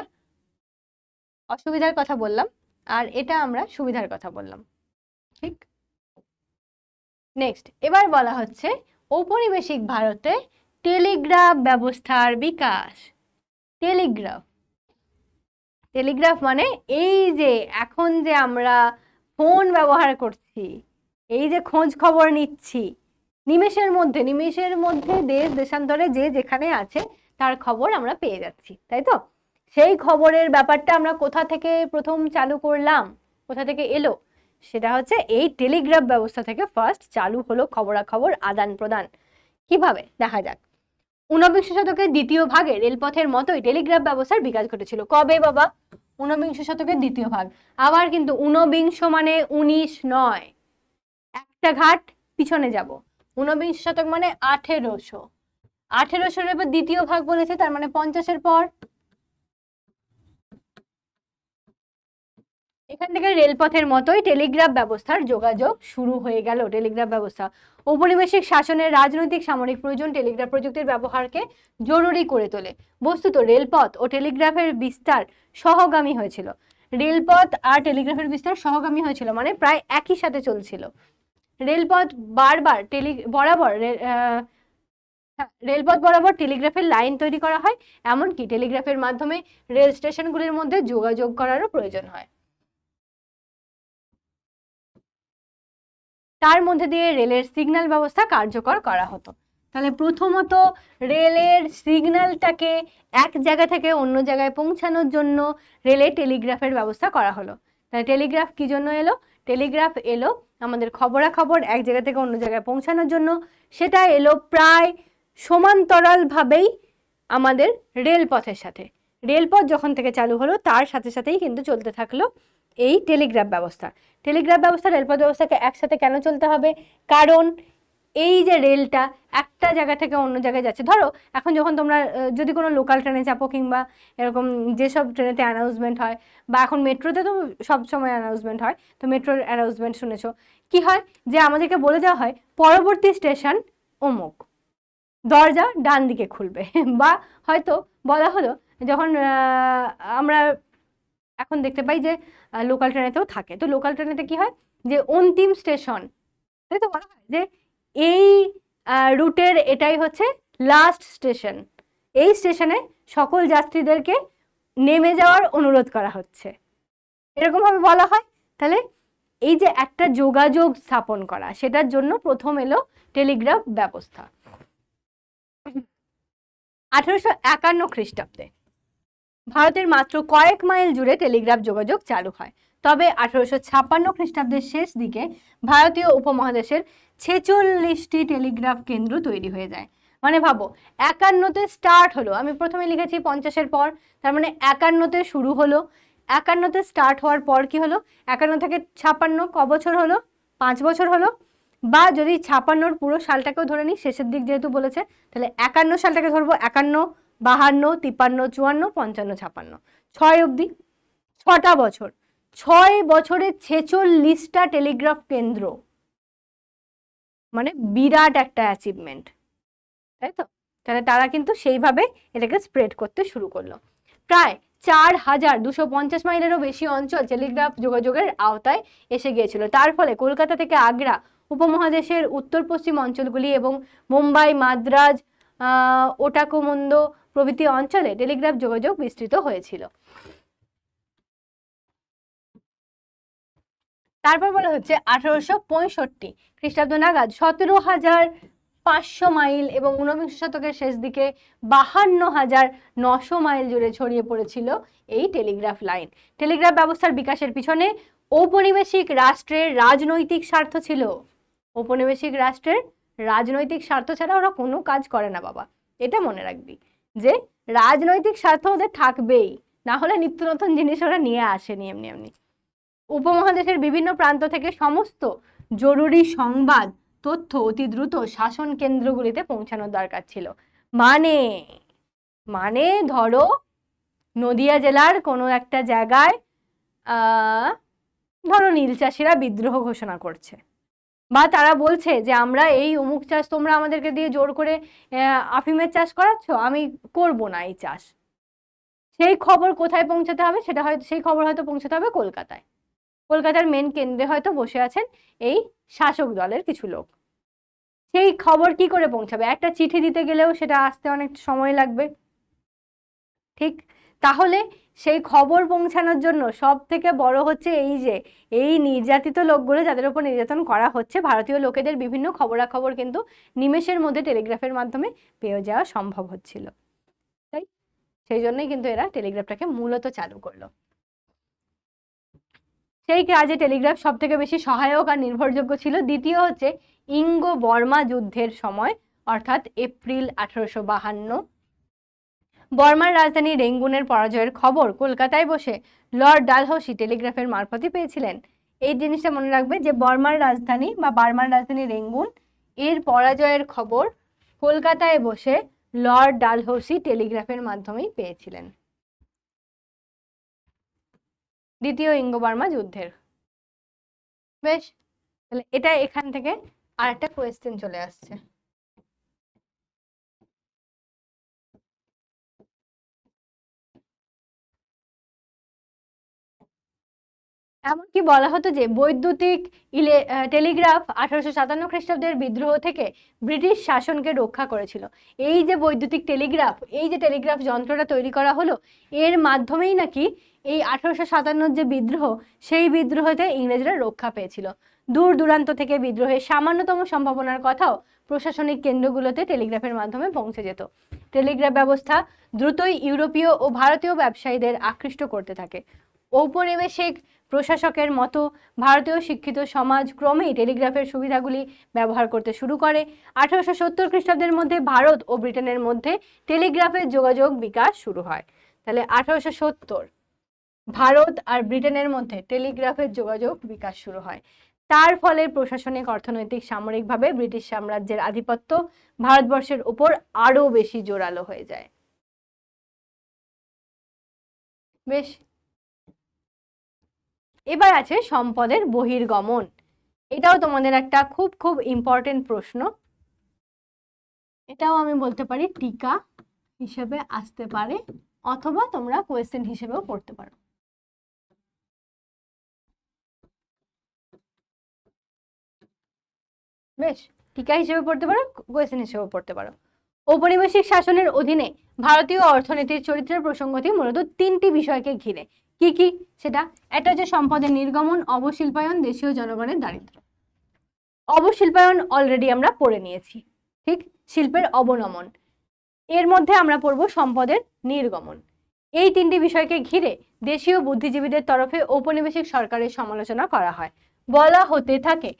অসুবিধার কথা বললাম আর এটা আমরা সুবিধার কথা বললাম, ঠিক। নেক্সট, এবার বলা হচ্ছে ঔপনিবেশিক ভারতে টেলিগ্রাফ ব্যবস্থার বিকাশ। টেলিগ্রাফ, টেলিগ্রাফ মানে এই যে এখন যে আমরা ফোন ব্যবহার করছি, এই যে খোঁজ খবর নিচ্ছি, নিমেষের মধ্যে দেশ দেশান্তরে যে যেখানে আছে তার খবর আমরা পেয়ে যাচ্ছি, তাই তো? সেই খবরের ব্যাপারটা আমরা কোথা থেকে প্রথম চালু করলাম, কোথা থেকে এলো, সেটা হচ্ছে এই টেলিগ্রাফ ব্যবস্থা থেকে ফার্স্ট চালু হলো খবরাখবর আদান প্রদান। কিভাবে দেখা যাক। ঊনবিংশ শতকের দ্বিতীয় ভাগে রেলপথের মতোই টেলিগ্রাফ ব্যবস্থার বিকাশ ঘটেছিল। কবে বাবা? ঊনবিংশ শতকের দ্বিতীয় ভাগ। আবার কিন্তু ঊনবিংশ মানে 19 নয়, একটা ঘাট পিছনে যাব, ঊনবিংশ শতক মানে 1800, 1800-এর এবার দ্বিতীয় ভাগ বলেছে, তার মানে 50-এর পর। এখান থেকে রেলপথের মতোই টেলিগ্রাফ ব্যবস্থার যোগাযোগ শুরু হয়ে গেল। টেলিগ্রাফ ব্যবস্থা ঔপনিবেশিক শাসনের রাজনৈতিক সামরিক প্রয়োজন টেলিগ্রাফ প্রযুক্তির ব্যবহারকে জরুরি করে তোলে। বস্তুত রেলপথ ও টেলিগ্রাফের বিস্তার সহগামী হয়েছিল। রেলপথ আর টেলিগ্রাফের বিস্তার সহগামী হয়েছিল মানে প্রায় একই সাথে চলছিল। রেলপথ রেলপথ বরাবর টেলিগ্রাফের লাইন তৈরি করা হয়, এমনকি টেলিগ্রাফের মাধ্যমে রেল স্টেশনগুলির মধ্যে যোগাযোগ করারও প্রয়োজন হয়। তার মধ্যে দিয়ে রেলের সিগন্যাল ব্যবস্থা কার্যকর করা হতো। তাহলে প্রথমত রেলের সিগন্যালটাকে এক জায়গা থেকে অন্য জায়গায় পৌঁছানোর জন্য রেলে টেলিগ্রাফের ব্যবস্থা করা হলো। তাহলে টেলিগ্রাফ কি জন্য এলো? টেলিগ্রাফ এলো আমাদের খবরাখবর এক জায়গা থেকে অন্য জায়গায় পৌঁছানোর জন্য। সেটা এলো প্রায় সমান্তরালভাবেই আমাদের রেলপথের সাথে। রেলপথ যখন থেকে চালু হলো তার সাথে সাথেই কিন্তু চলতে থাকলো এই টেলিগ্রাফ ব্যবস্থা। টেলিগ্রাফ ব্যবস্থা রেলপথ ব্যবস্থাকে একসাথে কেন চলতে হবে? কারণ এই যে রেলটা একটা জায়গা থেকে অন্য জায়গায় যাচ্ছে, ধরো এখন যখন তোমরা যদি কোনো লোকাল ট্রেনে চাপো কিংবা এরকম যেসব ট্রেনেতে অ্যানাউন্সমেন্ট হয়, বা এখন মেট্রোতে তো সবসময় অ্যানাউন্সমেন্ট হয়, তো মেট্রোর অ্যানাউন্সমেন্ট শুনেছো, কি হয় যে আমাদেরকে বলে দেওয়া হয় পরবর্তী স্টেশন অমুক, দরজা ডান দিকে খুলবে বা হয়তো বলা হলো যখন আমরা এখন দেখতে পাই যে লোকাল ট্রেনেতেও থাকে, তো লোকাল ট্রেনেতে কি হয় যে অন্তিম স্টেশন, তাই তো বলা হয় যে এই রুটের এটাই হচ্ছে লাস্ট স্টেশন, এই স্টেশনে সকল যাত্রীদেরকে নেমে যাওয়ার অনুরোধ করা হচ্ছে, এরকম ভাবে বলা হয়। তাহলে এই যে একটা যোগাযোগ স্থাপন করা, সেটার জন্য প্রথম এলো টেলিগ্রাফ ব্যবস্থা 1851 খ্রিস্টাব্দে। ভারতের মাত্র কয়েক মাইল জুড়ে টেলিগ্রাফ যোগাযোগ চালু হয়। তবে 1856 খ্রিস্টাব্দের শেষ দিকে ভারতীয় উপমহাদেশের 46টি টেলিগ্রাফ কেন্দ্র তৈরি হয়ে যায়। মানে ভাবো 51-তে স্টার্ট হলো, আমি প্রথমে লিখেছি 50-এর পর, তার মানে 51-তে শুরু হলো, 51-তে স্টার্ট হওয়ার পর কি হলো, 51 থেকে 56 ক বছর হলো? 5 বছর হলো। বা যদি 56-র পুরো সালটাকেও ধরে নিই, শেষের দিক যেহেতু বলেছে, তাহলে 51 সালটাকে ধরবো। 51, 52, 53, 54, 55, 56, 6 অবধি, 6টা বছর। 6 বছরে 46টা টেলিগ্রাফ কেন্দ্র, মানে বিরাট একটা অ্যাচিভমেন্ট, তাই তো? তাহলে তারা কিন্তু সেইভাবে এটাকে স্প্রেড করতে শুরু করলো। প্রায় 4250 মাইলেরও বেশি অঞ্চল টেলিগ্রাফ যোগাযোগের আওতায় এসে গিয়েছিল। তার ফলে কলকাতা থেকে আগ্রা, উপমহাদেশের উত্তর পশ্চিম অঞ্চলগুলি এবং মুম্বাই, মাদ্রাজ, ওটাকুমুন্দো প্রভৃতি অঞ্চলে টেলিগ্রাফ যোগাযোগ বিস্তৃত হয়েছিল। তারপর বলা হচ্ছে 1865 খ্রিস্টাব্দ নাগাদ 17,500 মাইল এবং 19 শতকের শেষ দিকে 52,900 মাইল জুড়ে ছড়িয়ে পড়েছিল এই টেলিগ্রাফ লাইন। টেলিগ্রাফ ব্যবস্থার বিকাশের পিছনে ঔপনিবেশিক রাষ্ট্রের রাজনৈতিক স্বার্থ ছিল। ঔপনিবেশিক রাষ্ট্রের রাজনৈতিক স্বার্থ ছাড়া ওরা কোনো কাজ করে না বাবা, এটা মনে রাখবি যে রাজনৈতিক স্বার্থ ওদের থাকবেই, না হলে নিত্য নতুন জিনিস ওরা নিয়ে আসেনি এমনি এমনি। উপমহাদেশের বিভিন্ন প্রান্ত থেকে সমস্ত জরুরি সংবাদ তথ্য অতি দ্রুত শাসন কেন্দ্রগুলিতে পৌঁছানোর দরকার ছিল। মানে মানে ধরো নদিয়া জেলার কোনো একটা জায়গায় ধরো নীল চাষিরা বিদ্রোহ ঘোষণা করছে, বা তারা বলছে যে আমরা এই অমুক চাষ তোমরা আমাদেরকে দিয়ে জোর করে আফিমের চাষ করাচ্ছ, আমি করব না এই চাষ। সেই খবর কোথায় পৌঁছাতে হবে? সেটা হয়তো সেই খবর হয়তো পৌঁছাতে হবে কলকাতায়। কলকাতার মেন কেন্দ্রে হয়তো বসে আছেন এই শাসক দলের কিছু লোক। সেই খবর কি করে পৌঁছাবে? একটা চিঠি দিতে গেলেও সেটা আসতে অনেক সময় লাগবে, ঠিক? তাহলে সেই খবর পৌঁছানোর জন্য সব থেকে বড় হচ্ছে এই যে এই নির্যাতিত লোকগুলো যাদের উপর নির্যাতন করা হচ্ছে, ভারতীয় লোকেদের বিভিন্ন খবরাখবর কিন্তু নিমেষের মধ্যে টেলিগ্রাফের মাধ্যমে পেয়ে যাওয়া সম্ভব হচ্ছিল, তাই সেই জন্যই কিন্তু এরা টেলিগ্রাফটাকে মূলত চালু করলো। সেই কাজে টেলিগ্রাফ সব থেকে বেশি সহায়ক আর নির্ভরযোগ্য ছিল। দ্বিতীয় হচ্ছে ইঙ্গ বর্মা যুদ্ধের সময়, অর্থাৎ এপ্রিল 1852। বর্মার রাজধানী রেঙ্গুনের পরাজয়ের খবর কলকাতায় বসে লর্ড ডালহৌসি টেলিগ্রাফের মারফতই পেয়েছিলেন। এই জিনিসটা মনে রাখবে যে বর্মার রাজধানী বা বার্মার রাজধানী রেঙ্গুন এর পরাজয়ের খবর কলকাতায় বসে লর্ড ডালহৌসি টেলিগ্রাফের মাধ্যমেই পেয়েছিলেন, দ্বিতীয় ইঙ্গ বর্মা যুদ্ধের। বেশ, তাহলে এটা এখান থেকে আর একটা কোয়েশ্চেন চলে আসছে। এমনকি বলা হতো যে বৈদ্যুতিক টেলিগ্রাফ 1857 খ্রিস্টাব্দের বিদ্রোহ থেকে ব্রিটিশ শাসনকে রক্ষা করেছিল। এই যে বৈদ্যুতিক টেলিগ্রাফ, এই যে টেলিগ্রাফ যন্ত্রটা তৈরি করা হলো, এর মাধ্যমেই নাকি এই 1857 যে বিদ্রোহ, সেই বিদ্রোহতে ইংরেজরা রক্ষা পেয়েছিল। দূর দূরান্ত থেকে বিদ্রোহের সামান্যতম সম্ভাবনার কথাও প্রশাসনিক কেন্দ্রগুলোতে টেলিগ্রাফের মাধ্যমে পৌঁছে যেত। টেলিগ্রাফ ব্যবস্থা দ্রুতই ইউরোপীয় ও ভারতীয় ব্যবসায়ীদের আকৃষ্ট করতে থাকে। ঔপনিবেশিক প্রশাসকের মতো ভারতীয় শিক্ষিত সমাজ ক্রমেই টেলিগ্রাফের সুবিধাগুলি ব্যবহার করতে শুরু করে। 1870 খ্রিস্টাব্দের মধ্যে ভারত ও ব্রিটেনের মধ্যে টেলিগ্রাফের যোগাযোগ বিকাশ শুরু হয়। তাহলে 1870 ভারত আর ব্রিটেনের মধ্যে টেলিগ্রাফের যোগাযোগ বিকাশ শুরু হয়। তার ফলে প্রশাসনিক, অর্থনৈতিক, সামরিকভাবে ব্রিটিশ সাম্রাজ্যের আধিপত্য ভারতবর্ষের উপর আরো বেশি জোরালো হয়ে যায়। বেশ, এবার আছে সম্পদের বহির্গমন। এটাও তোমাদের একটা খুব খুব ইম্পর্টেন্ট প্রশ্ন। এটাও আমি বলতে পারি টিকা হিসেবে আসতে পারে, অথবা তোমরা কোয়েশ্চেন হিসেবেও পড়তে পারো। বেশ, টিকা হিসেবে পড়তে পারো, কোয়েশ্চেন হিসেবেও পড়তে পারো। ঔপনিবেশিক শাসনের অধীনে ভারতীয় অর্থনীতির চরিত্রের প্রসঙ্গটি মূলত 3টি বিষয়কে ঘিরে। কি কি সেটা? একটা হচ্ছে সম্পদের নির্গমন, অবশিল্পায়ন, দেশীয় জনগণের দারিদ্র্য। অবশিল্পায়ন অলরেডি আমরা পড়ে নিয়েছি, ঠিক? শিল্পের অবনমন। এর মধ্যে আমরা পড়ব সম্পদের নির্গমন। এই 3টি বিষয়কে ঘিরে দেশীয় বুদ্ধিজীবীদের তরফে ঔপনিবেশিক সরকারের সমালোচনা করা হয়। বলা হতে থাকে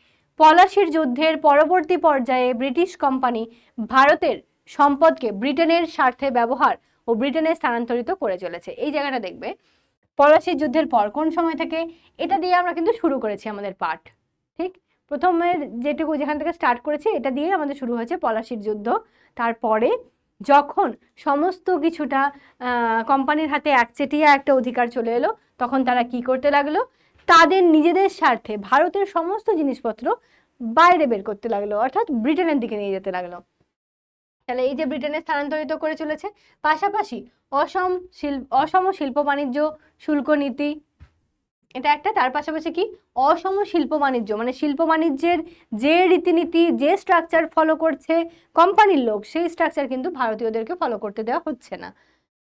পলাশির যুদ্ধের পরবর্তী পর্যায়ে ব্রিটিশ কোম্পানি ভারতের সম্পদকে ব্রিটেনের স্বার্থে ব্যবহার ও ব্রিটেনে স্থানান্তরিত করে চলেছে। এই জায়গাটা দেখবে পলাশির যুদ্ধের পর কোন সময় থেকে, এটা দিয়ে আমরা কিন্তু শুরু করেছি আমাদের পাঠ, ঠিক? প্রথমের যেটুকু যেখান থেকে স্টার্ট করেছে এটা দিয়ে আমাদের শুরু হয়েছে পলাশির যুদ্ধ। তারপরে যখন সমস্ত কিছুটা কোম্পানির হাতে একচেটিয়া একটা অধিকার চলে এলো, তখন তারা কি করতে লাগলো, তাদের নিজেদের স্বার্থে ভারতের সমস্ত জিনিসপত্র বাইরে বের করতে লাগলো, অর্থাৎ ব্রিটেনের দিকে নিয়ে যেতে লাগলো। তাহলে এই যে ব্রিটেনে স্থানান্তরিত করে চলেছে, পাশাপাশি অসম শিল্প বাণিজ্য শুল্ক নীতি, এটা একটা। তার পাশাপাশি কি, অসম শিল্প বাণিজ্য, মানে শিল্প বাণিজ্যের যে রীতিনীতি, যে স্ট্রাকচার ফলো করছে কোম্পানির লোক, সেই স্ট্রাকচার কিন্তু ভারতীয়দেরকে ফলো করতে দেওয়া হচ্ছে না।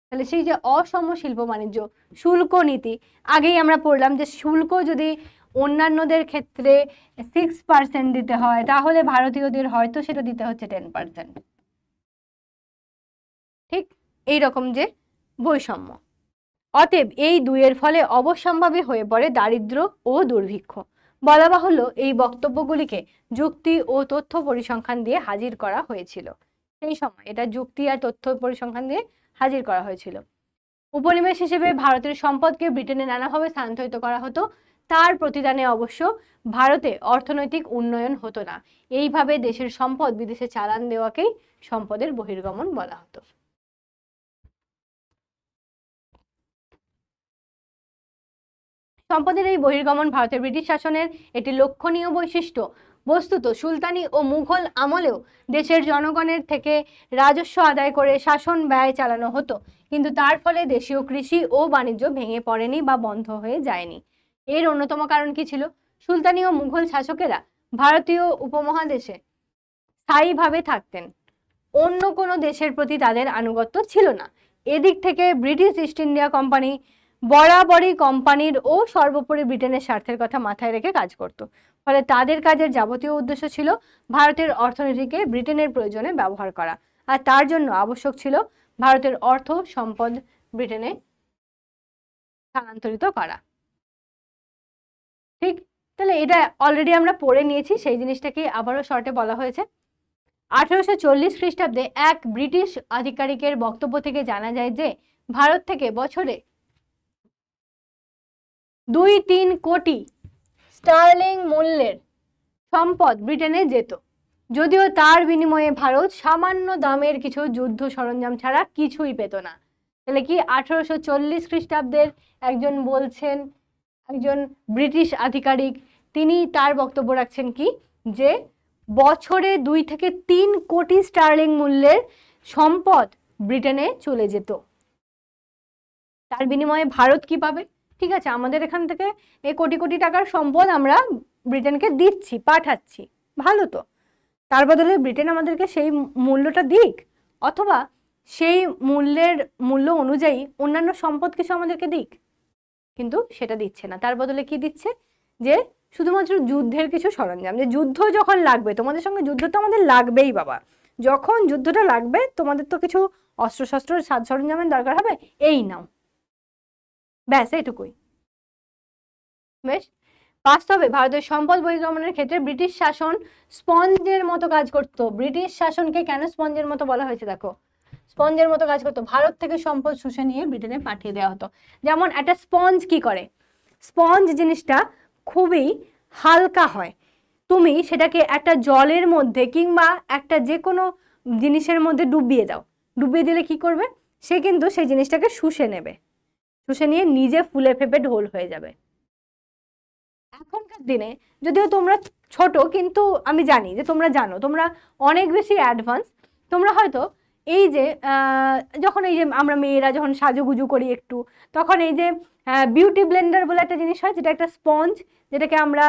তাহলে সেই যে অসম শিল্প বাণিজ্য শুল্ক নীতি, আগেই আমরা পড়লাম যে শুল্ক যদি অন্যান্যদের ক্ষেত্রে 6% দিতে হয়, তাহলে ভারতীয়দের হয়তো সেটা দিতে হচ্ছে 10%। ঠিক এইরকম যে বৈষম্য। অতএব এই দুইয়ের ফলে অবশ্যম্ভাবী হয়ে পড়ে দারিদ্র্য ও দুর্ভিক্ষ। বলা বাহুল্য এই বক্তব্যগুলিকে যুক্তি ও তথ্য পরিসংখ্যান দিয়ে হাজির করা হয়েছিল। সেই সময় এটা যুক্তি আর তথ্য পরিসংখ্যান দিয়ে হাজির করা হয়েছিল। উপনিবেশ হিসেবে ভারতের সম্পদকে ব্রিটেনে নানাভাবে স্থানান্তরিত করা হতো, তার প্রতিদানে অবশ্য ভারতে অর্থনৈতিক উন্নয়ন হতো না। এইভাবে দেশের সম্পদ বিদেশে চালান দেওয়াকেই সম্পদের বহির্গমন বলা হতো। সম্পদের এই বহির্গমন ভারতের ব্রিটিশ শাসনের একটি লক্ষণীয় বৈশিষ্ট্য। বস্তুত সুলতানি ও মুঘল আমলেও দেশের জনগণের থেকে রাজস্ব আদায় করে শাসন ব্যয় চালানো হতো, কিন্তু তার ফলে দেশীয় কৃষি ও বাণিজ্য ভেঙে পড়েনি বা বন্ধ হয়ে যায়নি। এর অন্যতম কারণ কি ছিল? সুলতানি ও মুঘল শাসকেরা ভারতীয় উপমহাদেশে স্থায়ীভাবে থাকতেন, অন্য কোনো দেশের প্রতি তাদের আনুগত্য ছিল না। এদিক থেকে ব্রিটিশ ইস্ট ইন্ডিয়া কোম্পানি বরাবরই কোম্পানির ও সর্বোপরি ব্রিটেনের স্বার্থের কথা মাথায় রেখে কাজ করত। ফলে তাদের কাজের যাবতীয় উদ্দেশ্য ছিল ভারতের অর্থনীতিকে ব্রিটেনের প্রয়োজনে ব্যবহার করা, আর তার জন্য আবশ্যক ছিল ভারতের অর্থ সম্পদ ব্রিটেনে স্থানান্তরিত করা। ঠিক, তাহলে এটা অলরেডি আমরা পড়ে নিয়েছি, সেই জিনিসটাকে আবারও শর্টে বলা হয়েছে। 1840 খ্রিস্টাব্দে এক ব্রিটিশ আধিকারিকের বক্তব্য থেকে জানা যায় যে ভারত থেকে বছরে 2-3 কোটি স্টার্লিং মূল্যের সম্পদ ব্রিটেনে যেত, যদিও তার বিনিময়ে ভারত সামান্য দামের কিছু যুদ্ধ সরঞ্জাম ছাড়া কিছুই পেত না। তাহলে কি 1840 খ্রিস্টাব্দের একজন বলছেন, একজন ব্রিটিশ আধিকারিক, তিনি তার বক্তব্য রাখছেন কি, যে বছরে 2-3 কোটি স্টার্লিং মূল্যের সম্পদ ব্রিটেনে চলে যেত, তার বিনিময়ে ভারত কি পাবে? ঠিক আছে, আমাদের এখান থেকে এই কোটি কোটি টাকার সম্পদ আমরা ব্রিটেনকে দিচ্ছি, পাঠাচ্ছি, ভালো তো, তার বদলে ব্রিটেন আমাদেরকে সেই মূল্যটা দিক, অথবা সেই মূল্য অনুযায়ী অন্যান্য সম্পদ কিছু আমাদেরকে দিক, কিন্তু সেটা দিচ্ছে না। তার বদলে কি দিচ্ছে? যে শুধুমাত্র যুদ্ধের কিছু সরঞ্জাম, যে যুদ্ধ যখন লাগবে, তোমাদের সঙ্গে যুদ্ধ তো আমাদের লাগবেই বাবা, যখন যুদ্ধটা লাগবে তোমাদের তো কিছু অস্ত্রশস্ত্র সাজ সরঞ্জামের দরকার হবে, এই নাও, ব্যাস এটুকুই। বেশ, বাস্তবে ভারতের সম্পদ বহির্গমনের ক্ষেত্রে ব্রিটিশ শাসন স্পঞ্জের মতো কাজ করত। ব্রিটিশ শাসনকে কেন স্পঞ্জের মতো বলা হয়েছে দেখো, স্পঞ্জের মতো কাজ করতো, ভারত থেকে সম্পদ শুষে নিয়ে ব্রিটেনে পাঠিয়ে দেওয়া হতো। যেমন একটা স্পঞ্জ কি করে, স্পঞ্জ জিনিসটা খুবই হালকা হয়, তুমি সেটাকে একটা জলের মধ্যে কিংবা একটা যে কোনো জিনিসের মধ্যে ডুবিয়ে দাও, ডুবিয়ে দিলে কি করবে, সে কিন্তু সেই জিনিসটাকে শুষে নেবে, শুষে নিয়ে নিজে ফুলে ফেপে ঢোল হয়ে যাবে। এখনকার দিনে যদিও তোমরা ছোট, কিন্তু আমি জানি যে তোমরা জানো, তোমরা অনেক বেশি অ্যাডভান্স, তোমরা হয়তো এই যে যখন এই যে আমরা মেয়েরা যখন সাজুগুজু করি একটু, তখন এই যে বিউটি ব্লেন্ডার বলে একটা জিনিস হয়, যেটা একটা স্পঞ্জ, যেটাকে আমরা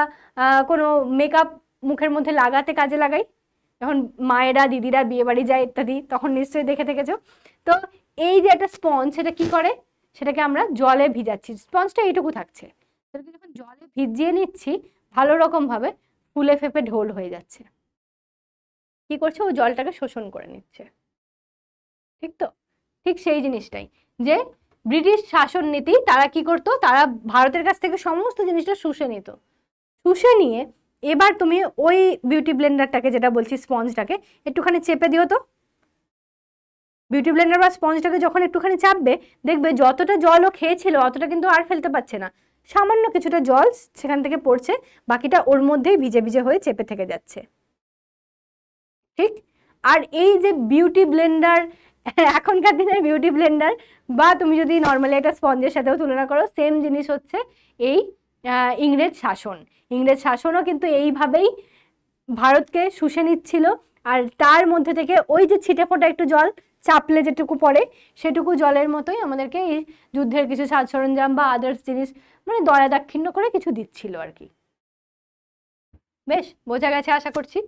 কোনো মেকআপ মুখের মধ্যে লাগাতে কাজে লাগাই, যখন মায়েরা দিদিরা বিয়ে বাড়ি যায় ইত্যাদি, তখন নিশ্চয়ই দেখে থেকেছো। তো এই যে একটা স্পঞ্জ, সেটা কি করে, সেটাকে আমরা জলে ভিজাচ্ছি, স্পঞ্জটা এইটুকু থাকছে, সেটাকে যখন জলে ভিজিয়ে নিচ্ছি ভালো রকম ভাবে, ফুলে ফেপে ঢোল হয়ে যাচ্ছে। কি করছে, ও জলটাকে শোষণ করে নিচ্ছে। ঠিক তো, ঠিক সেই জিনিসটাই যে ব্রিটিশ শাসন নীতি, তারা কি করতো, তারা ভারতের কাছ থেকে সমস্ত জিনিসটা শুষে নিত, শুষে নিয়ে এবার তুমি ওই বিউটি ব্লেন্ডারটাকে, যেটা বলছি স্পঞ্জটাকে, একটুখানি চেপে দিও তো, বিউটি ব্লেন্ডার বা স্পঞ্জটাকে যখন একটুখানি চাপবে, দেখবে যতটা জল ও খেয়েছিল অতটা কিন্তু আর ফেলতে পারছে না, সামান্য কিছুটা জল সেখান থেকে পড়ছে, বাকিটা ওর মধ্যেই ভিজে ভিজে হয়ে চেপে থেকে যাচ্ছে, ঠিক। আর এই যে বিউটি ব্লেন্ডার, এখনকার দিনের বিউটি ব্লেন্ডার বা তুমি যদি নর্মালি একটা স্পঞ্জের সাথেও তুলনা করো, সেম জিনিস হচ্ছে এই ইংরেজ শাসন। ইংরেজ শাসনও কিন্তু এইভাবেই ভারতকে শুষে নিচ্ছিল। আর তার মধ্যে থেকে ওই যে ছিটে ফোটা একটু জল চাপলে যেটুকু পড়ে, সেটুকু জলের মতোই আমাদেরকে এই যুদ্ধের কিছু সাজ সরঞ্জাম বা আদার্স জিনিস মানে দয়া দাক্ষিণ্য করে কিছু দিচ্ছিল আর কি। বেশ বোঝা গেছে আশা করছি।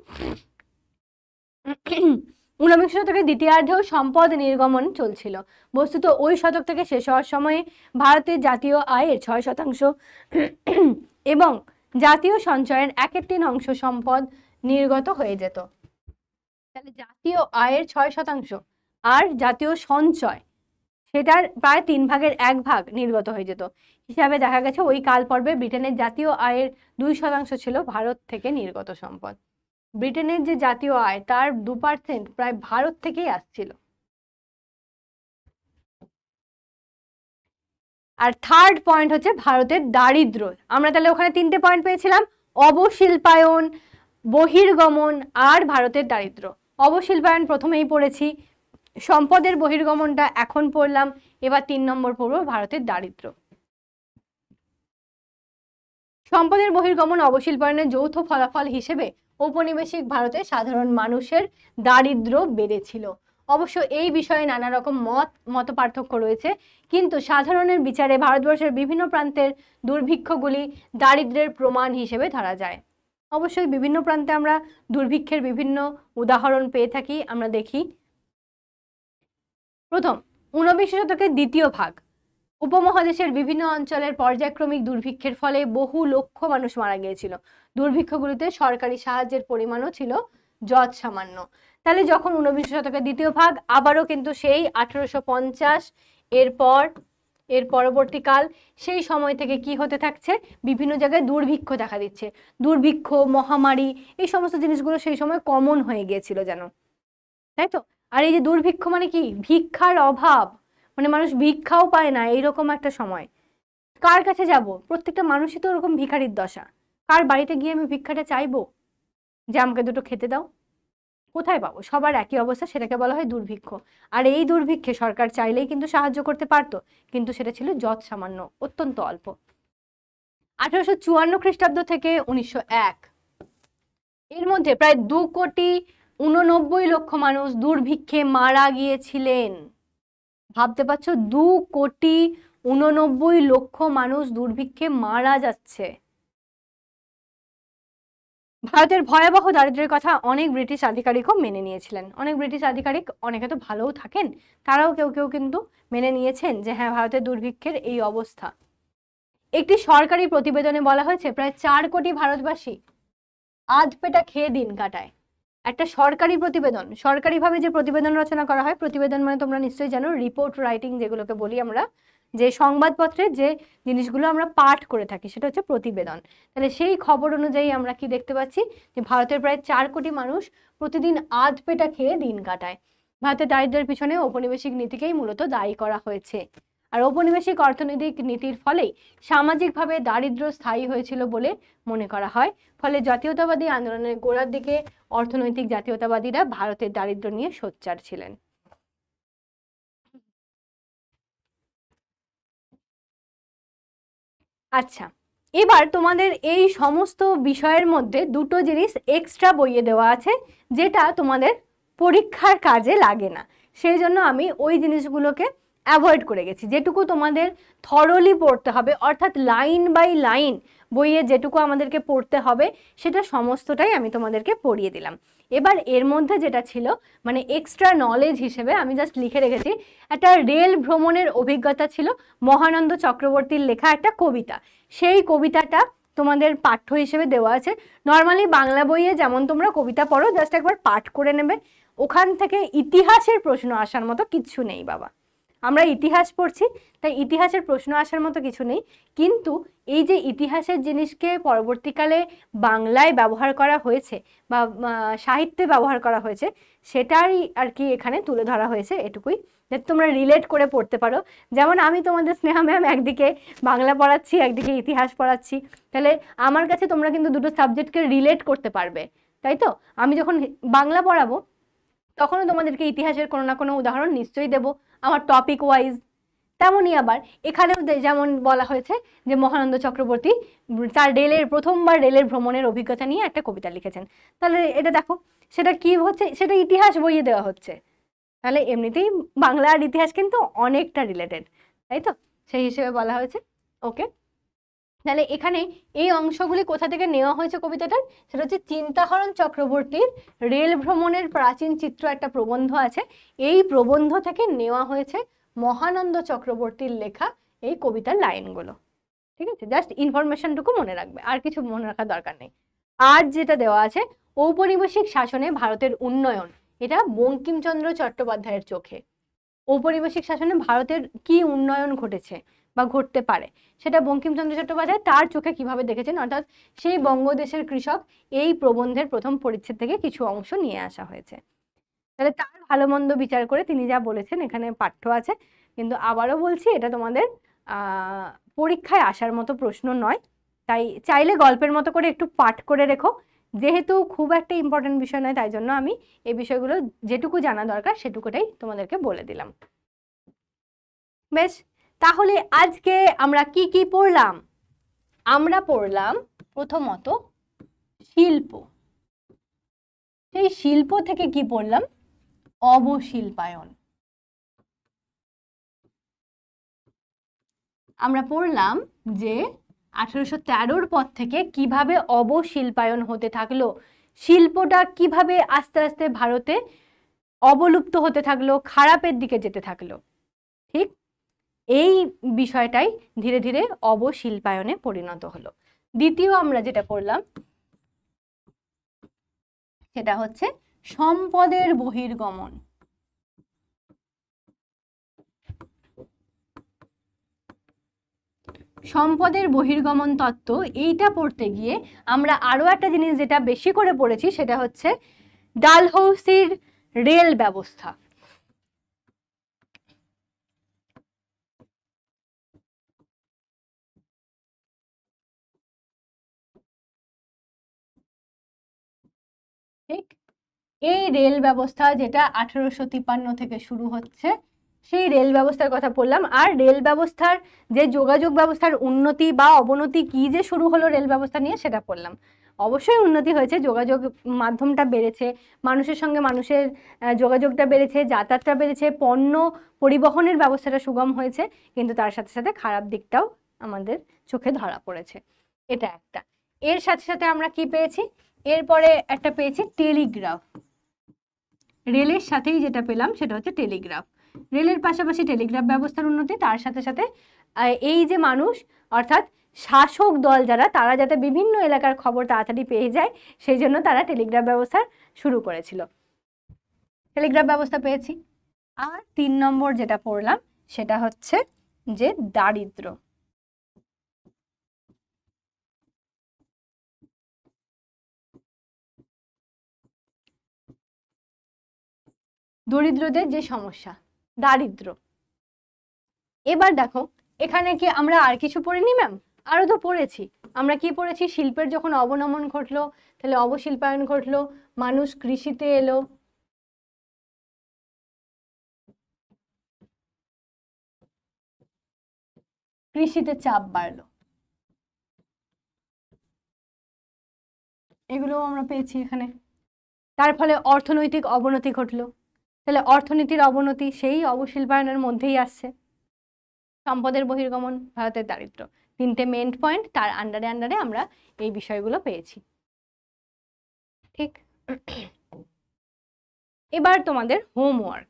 ঊনবিংশ শতকের দ্বিতীয়ার্ধেও সম্পদ নির্গমন চলছিল। বস্তুত ওই শতক থেকে শেষ হওয়ার সময়ে ভারতের জাতীয় আয়ের 6% এবং জাতীয় সঞ্চয়ের 1/3 সম্পদ নির্গত হয়ে যেত। তাহলে জাতীয় আয়ের 6% আর জাতীয় সঞ্চয় সেটার প্রায় 1/3 নির্গত হয়ে যেত। হিসাবে দেখা গেছে ওই কাল পর্বে ব্রিটেনের জাতীয় আয়ের 2% ছিল ভারত থেকে নির্গত সম্পদ। ব্রিটেনের যে জাতীয় আয় তার 2% প্রায় ভারত থেকেই আসছিল। আর থার্ড পয়েন্ট হচ্ছে ভারতের দারিদ্র। আমরা তাহলে ওখানে 3টে পয়েন্ট পেয়েছিলাম, অবশিল্পায়ন, বহির্গমন আর ভারতের দারিদ্র। অবশিল্পায়ন প্রথমেই পড়েছি, সম্পদের বহির্গমনটা এখন পড়লাম, এবার 3 নম্বর পড়ব ভারতের দারিদ্র। সম্পদের বহির্গমন অবশিল্পায়নের যৌথ ফলাফল হিসেবে ঔপনিবেশিক ভারতে সাধারণ মানুষের দারিদ্র বেড়েছিল। অবশ্য এই বিষয়ে নানা রকম মত পার্থক্য রয়েছে, কিন্তু সাধারণের বিচারে ভারতবর্ষের বিভিন্ন প্রান্তের দুর্ভিক্ষগুলি দারিদ্র্যের প্রমাণ হিসেবে ধরা যায়। অবশ্যই বিভিন্ন প্রান্তে আমরা দুর্ভিক্ষের বিভিন্ন উদাহরণ পেয়ে থাকি, আমরা দেখি। প্রথম, ঊনবিংশ শতকের দ্বিতীয় ভাগ, উপমহাদেশের বিভিন্ন অঞ্চলের পর্যায়ক্রমিক দুর্ভিক্ষের ফলে বহু লক্ষ মানুষ মারা গিয়েছিল। দুর্ভিক্ষগুলিতে সরকারি সাহায্যের পরিমাণও ছিল যৎ সামান্য। তাহলে যখন ঊনবিংশ শতকের দ্বিতীয় ভাগ, আবারও কিন্তু সেই 1850 এর পরবর্তীকাল, সেই সময় থেকে কি হতে থাকছে, বিভিন্ন জায়গায় দুর্ভিক্ষ দেখা দিচ্ছে। দুর্ভিক্ষ, মহামারী, এই সমস্ত জিনিসগুলো সেই সময় কমন হয়ে গিয়েছিল যেন, তাই তো। আর এই যে দুর্ভিক্ষ মানে কি, ভিক্ষার অভাব, মানে মানুষ ভিক্ষাও পায় না, এইরকম একটা সময়। কার কাছে যাব? প্রত্যেকটা মানুষই তো ওরকম ভিখারির দশা। কার বাড়িতে গিয়ে আমি ভিক্ষাটা চাইবো যে আমাকে দুটো খেতে দাও? কোথায় পাবো? সবার একই অবস্থা, সেটাকে বলা হয় দুর্ভিক্ষ। আর এই দুর্ভিক্ষে সরকার চাইলেই কিন্তু সাহায্য করতে পারতো, কিন্তু সেটা ছিল যৎ সামান্য, অত্যন্ত অল্প। 1854 খ্রিস্টাব্দ থেকে 1901, এর মধ্যে প্রায় 2,89,00,000 মানুষ দুর্ভিক্ষে মারা গিয়েছিলেন। ভাবতে পারছো, 2,89,00,000 মানুষ দুর্ভিক্ষে মারা যাচ্ছে। ভারতের ভয়াবহ দারিদ্র্যের কথা অনেক ব্রিটিশ আধিকারিকও মেনে নিয়েছিলেন। অনেক ব্রিটিশ আধিকারিক, অনেকে তো ভালোও থাকেন, তারাও কেউ কেউ কিন্তু মেনে নিয়েছেন যে হ্যাঁ, ভারতের দুর্ভিক্ষের এই অবস্থা। একটি সরকারি প্রতিবেদনে বলা হয়েছে প্রায় 4 কোটি ভারতবাসী আধ পেটা খেয়ে দিন কাটায়। একটা সরকারি প্রতিবেদন, সরকারিভাবে যে প্রতিবেদন রচনা করা হয়, প্রতিবেদন মানে তোমরা নিশ্চয়ই জানো রিপোর্ট রাইটিং যেগুলোকে বলি আমরা, যে সংবাদপত্রে যে জিনিসগুলো আমরা পাঠ করে থাকি সেটা হচ্ছে প্রতিবেদন। তাহলে সেই খবর অনুযায়ী আমরা কি দেখতে পাচ্ছি যে ভারতের প্রায় 4 কোটি মানুষ প্রতিদিন আধ পেটা খেয়ে দিন কাটায়। ভারতের দারিদ্র্যের পিছনে ঔপনিবেশিক নীতিকেই মূলত দায়ী করা হয়েছে। আর ঔপনিবেশিক অর্থনৈতিক নীতির ফলেই সামাজিকভাবে দারিদ্র্য স্থায়ী হয়েছিল বলে মনে করা হয়। ফলে জাতীয়তাবাদী আন্দোলনের গোড়ার দিকে অর্থনৈতিক জাতীয়তাবাদীরা ভারতের দারিদ্র্য নিয়ে সোচ্চার ছিলেন। আচ্ছা, এবার তোমাদের এই সমস্ত বিষয়ের মধ্যে দুটো জিনিস এক্সট্রা বইয়ে দেওয়া আছে, যেটা তোমাদের পরীক্ষার কাজে লাগে না। সেই জন্য আমি ওই জিনিসগুলোকে অ্যাভয়েড করে গেছি। যেটুকু তোমাদের থরলি পড়তে হবে, অর্থাৎ লাইন বাই লাইন বইয়ে যেটুকু আমাদেরকে পড়তে হবে, সেটা সমস্তটাই আমি তোমাদেরকে পড়িয়ে দিলাম। এবার এর মধ্যে যেটা ছিল মানে এক্সট্রা নলেজ হিসেবে আমি জাস্ট লিখে রেখেছি, একটা রেল ভ্রমণের অভিজ্ঞতা ছিল মহানন্দ চক্রবর্তীর লেখা একটা কবিতা। সেই কবিতাটা তোমাদের পাঠ্য হিসেবে দেওয়া আছে। নর্মালি বাংলা বইয়ে যেমন তোমরা কবিতা পড়ো, জাস্ট একবার পাঠ করে নেবে, ওখান থেকে ইতিহাসের প্রশ্ন আসার মতো কিচ্ছু নেই বাবা। আমরা ইতিহাস পড়ছি, তাই ইতিহাসের প্রশ্ন আসার মতো কিছু নেই, কিন্তু এই যে ইতিহাসের জিনিসকে পরবর্তীকালে বাংলায় ব্যবহার করা হয়েছে বা সাহিত্যে ব্যবহার করা হয়েছে, সেটাই আর কি এখানে তুলে ধরা হয়েছে, এটুকুই, যাতে তোমরা রিলেট করে পড়তে পারো। যেমন আমি তোমাদের স্নেহা ম্যাম একদিকে বাংলা পড়াচ্ছি, একদিকে ইতিহাস পড়াচ্ছি, তাহলে আমার কাছে তোমরা কিন্তু দুটো সাবজেক্টকে রিলেট করতে পারবে, তাই তো? আমি যখন বাংলা পড়াবো তখনও তোমাদেরকে ইতিহাসের কোনো না কোনো উদাহরণ নিশ্চয়ই দেবো আমার টপিক ওয়াইজ। তেমনই আবার এখানেও যেমন বলা হয়েছে যে মহানন্দ চক্রবর্তী তার প্রথমবার রেলের ভ্রমণের অভিজ্ঞতা নিয়ে একটা কবিতা লিখেছেন, তাহলে এটা দেখো সেটা কি হচ্ছে, সেটা ইতিহাস বইয়ে দেওয়া হচ্ছে, তাহলে এমনিতেই বাংলা আর ইতিহাস কিন্তু অনেকটা রিলেটেড, তাই তো? সেই হিসেবে বলা হয়েছে। ওকে, তাহলে এখানে এই অংশগুলি কোথা থেকে নেওয়া হয়েছে কবিতাটার, সেটা হচ্ছে চিন্তাহরণ চক্রবর্তীর রেল ভ্রমণের প্রাচীন চিত্র একটা প্রবন্ধ আছে, এই প্রবন্ধ থেকে নেওয়া হয়েছে মহানন্দ চক্রবর্তীর লেখা এই কবিতার লাইনগুলো। ঠিক আছে, জাস্ট ইনফরমেশনটুকু মনে রাখবে, আর কিছু মনে রাখার দরকার নেই। আর যেটা দেওয়া আছে ঔপনিবেশিক শাসনে ভারতের উন্নয়ন, এটা বঙ্কিমচন্দ্র চট্টোপাধ্যায়ের চোখে ঔপনিবেশিক শাসনে ভারতের কি উন্নয়ন ঘটেছে বা ঘটতে পারে সেটা বঙ্কিমচন্দ্র চট্টোপাধ্যায় তার চোখে কিভাবে দেখেছেন, অর্থাৎ সেই বঙ্গদেশের কৃষক, এই প্রবন্ধের প্রথম পরিচ্ছেদ থেকে কিছু অংশ নিয়ে আসা হয়েছে। তাহলে তার ভালো মন্দ বিচার করে তিনি যা বলেছেন এখানে পাঠ্য আছে, কিন্তু আবারও বলছি এটা তোমাদের পরীক্ষায় আসার মতো প্রশ্ন নয়, তাই চাইলে গল্পের মতো করে একটু পাঠ করে রেখো, যেহেতু খুব একটা ইম্পর্টেন্ট বিষয় নয়, তাই জন্য আমি এই বিষয়গুলো যেটুকু জানা দরকার সেটুকুটাই তোমাদেরকে বলে দিলাম। বেশ, তাহলে আজকে আমরা কি কি পড়লাম? আমরা পড়লাম প্রথমত শিল্প, সেই শিল্প থেকে কি পড়লাম? অবশিল্পায়ন। আমরা পড়লাম যে 1813-র পর থেকে কিভাবে অবশিল্পায়ন হতে থাকলো, শিল্পটা কিভাবে আস্তে আস্তে ভারতে অবলুপ্ত হতে থাকলো, খারাপের দিকে যেতে থাকলো। ঠিক এই বিষয়টাই ধীরে ধীরে অবশিল্পায়নে পরিণত হলো। দ্বিতীয় আমরা যেটা পড়লাম সেটা হচ্ছে সম্পদের বহির্গমন। সম্পদের বহির্গমন তত্ত্ব, এইটা পড়তে গিয়ে আমরা আরো একটা জিনিস যেটা বেশি করে পড়েছি সেটা হচ্ছে ডালহৌসির রেল ব্যবস্থা। ঠিক, এই রেল ব্যবস্থা যেটা 1853 থেকে শুরু হচ্ছে, সেই রেল ব্যবস্থার কথা বললাম। আর রেল ব্যবস্থার যে যোগাযোগ ব্যবস্থার উন্নতি বা অবনতি কি যে শুরু হলো রেল ব্যবস্থা নিয়ে সেটা পড়লাম। অবশ্যই উন্নতি হয়েছে, যোগাযোগ মাধ্যমটা বেড়েছে, মানুষের সঙ্গে মানুষের যোগাযোগটা বেড়েছে, যাতায়াতটা বেড়েছে, পণ্য পরিবহনের ব্যবস্থাটা সুগম হয়েছে, কিন্তু তার সাথে সাথে খারাপ দিকটাও আমাদের চোখে ধরা পড়েছে, এটা একটা। এর সাথে সাথে আমরা কি পেয়েছি? এরপরে একটা পেয়েছি টেলিগ্রাফ। রেলের সাথেই যেটা পেলাম সেটা হচ্ছে টেলিগ্রাফ। রেলের পাশাপাশি টেলিগ্রাফ ব্যবস্থার উন্নতি, তার সাথে সাথে এই যে মানুষ অর্থাৎ শাসক দল যারা, তারা যাতে বিভিন্ন এলাকার খবর তাড়াতাড়ি পেয়ে যায় সেই জন্য তারা টেলিগ্রাফ ব্যবস্থা শুরু করেছিল, টেলিগ্রাফ ব্যবস্থা পেয়েছি। আর 3 নম্বর যেটা পড়লাম সেটা হচ্ছে যে দারিদ্র। দরিদ্রদের যে সমস্যা, দারিদ্র। এবার দেখো এখানে কি আমরা আর কিছু পড়িনি ম্যাম? আরো তো পড়েছি। আমরা কি পড়েছি? শিল্পের যখন অবনমন ঘটলো তাহলে অবশিল্পায়ন ঘটলো, মানুষ কৃষিতে এলো, কৃষিতে চাপ বাড়লো, এগুলোও আমরা পেয়েছি এখানে। তার ফলে অর্থনৈতিক অবনতি ঘটলো, তাহলে অর্থনীতির অবনতি সেই অবশিল্পায়নের মধ্যেই আসছে। সম্পদের বহির্গমন, ভারতের দারিদ্র, 3টে মেইন পয়েন্ট, তার আন্ডারে আমরা এই বিষয়গুলো পেয়েছি। ঠিক, এবার তোমাদের হোমওয়ার্ক।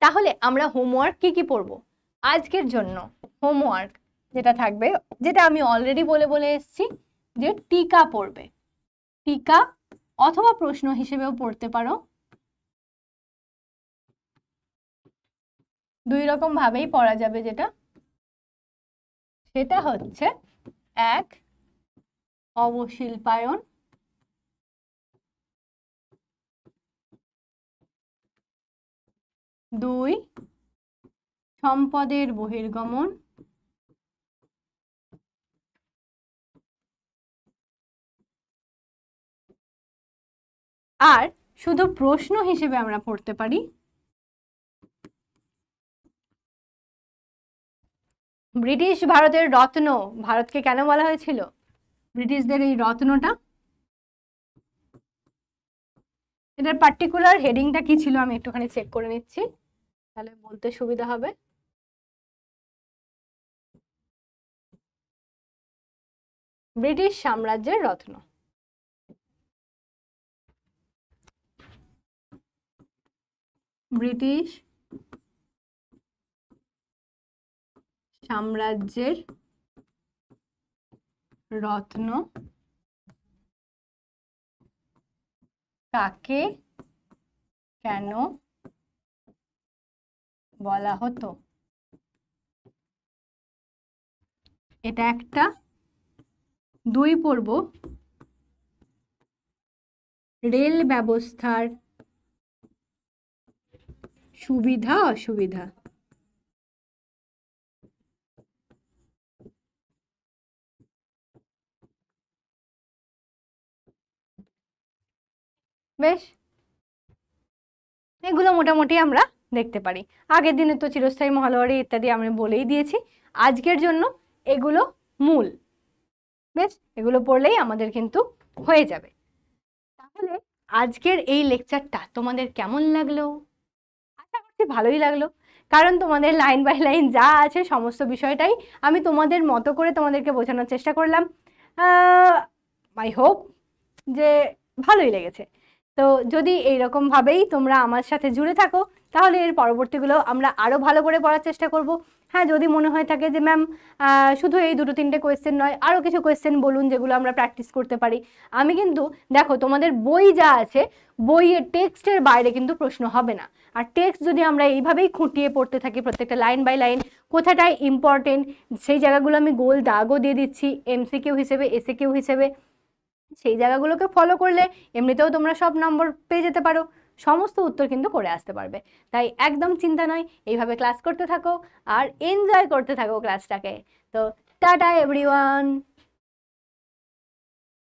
তাহলে আমরা হোমওয়ার্ক কি কি পড়বো আজকের জন্য? হোমওয়ার্ক যেটা থাকবে, যেটা আমি অলরেডি বলে এসেছি, যে টিকা পড়বে, টিকা অথবা প্রশ্ন হিসেবেও পড়তে পারো। দুই রকম ভাবেই পড়া যাবে, সেটা হচ্ছে এক, অবশিল্পায়ন, দুই, সম্পদের বহির্গমন, আর শুধু প্রশ্ন হিসেবে আমরা পড়তে পারি ব্রিটিশ ভারতের রত্ন, ভারতকে কেন বলা হয়েছিল? ব্রিটিশদের এই রত্নটা, এটার পার্টিকুলার হেডিংটা কি ছিল আমি একটুখানি চেক করে নিচ্ছি, তাহলে বলতে সুবিধা হবে। ব্রিটিশ সাম্রাজ্যের রত্ন। ব্রিটিশ সাম্রাজ্যের রত্ন কাকে কেন বলা হতো? এটা একটা। দুই পড়ব রেল ব্যবস্থার সুবিধা অসুবিধা। বেশ, এগুলো মোটামুটি আমরা দেখতে পারি। আগের দিনে তো চিরস্থায়ী মহালয়ারী ইত্যাদি আমি বলেই দিয়েছি, আজকের জন্য এগুলো মূল। বেশ, এগুলো পড়লেই আমাদের কিন্তু হয়ে যাবে। তাহলে আজকের এই লেকচারটা তোমাদের কেমন লাগলো? আশা করছি ভালোই লাগলো, কারণ তোমাদের লাইন বাই লাইন যা আছে সমস্ত বিষয়টাই আমি তোমাদের মতো করে তোমাদেরকে বোঝানোর চেষ্টা করলাম। আই হোপ যে ভালোই লেগেছে। তো যদি এইরকমভাবেই তোমরা আমার সাথে জুড়ে থাকো তাহলে এর পরবর্তীগুলো আমরা আরও ভালো করে পড়ার চেষ্টা করব। হ্যাঁ, যদি মনে হয় থাকে যে ম্যাম শুধু এই দুটো তিনটে কোয়েশ্চেন নয়, আরও কিছু কোয়েশ্চেন বলুন যেগুলো আমরা প্র্যাকটিস করতে পারি। আমি কিন্তু দেখো তোমাদের বই যা আছে বইয়ের টেক্সটের বাইরে কিন্তু প্রশ্ন হবে না। আর টেক্সট যদি আমরা এইভাবেই খুঁটিয়ে পড়তে থাকি প্রত্যেকটা লাইন বাই লাইন, কোথাটায় ইম্পর্টেন্ট সেই জায়গাগুলো আমি গোল দাগও দিয়ে দিচ্ছি এমসিকিউ হিসেবে, এসিকিউ হিসেবে, সেই জায়গাগুলোকে ফলো করলে এমনিতেও তোমরা সব নম্বর পেয়ে যেতে পারো, সমস্ত উত্তর কিন্তু করে আসতে পারবে। তাই একদম চিন্তা নয়, এইভাবে ক্লাস করতে থাকো আর এনজয় করতে থাকো ক্লাসটাকে। তো টাটা এভরিওয়ান।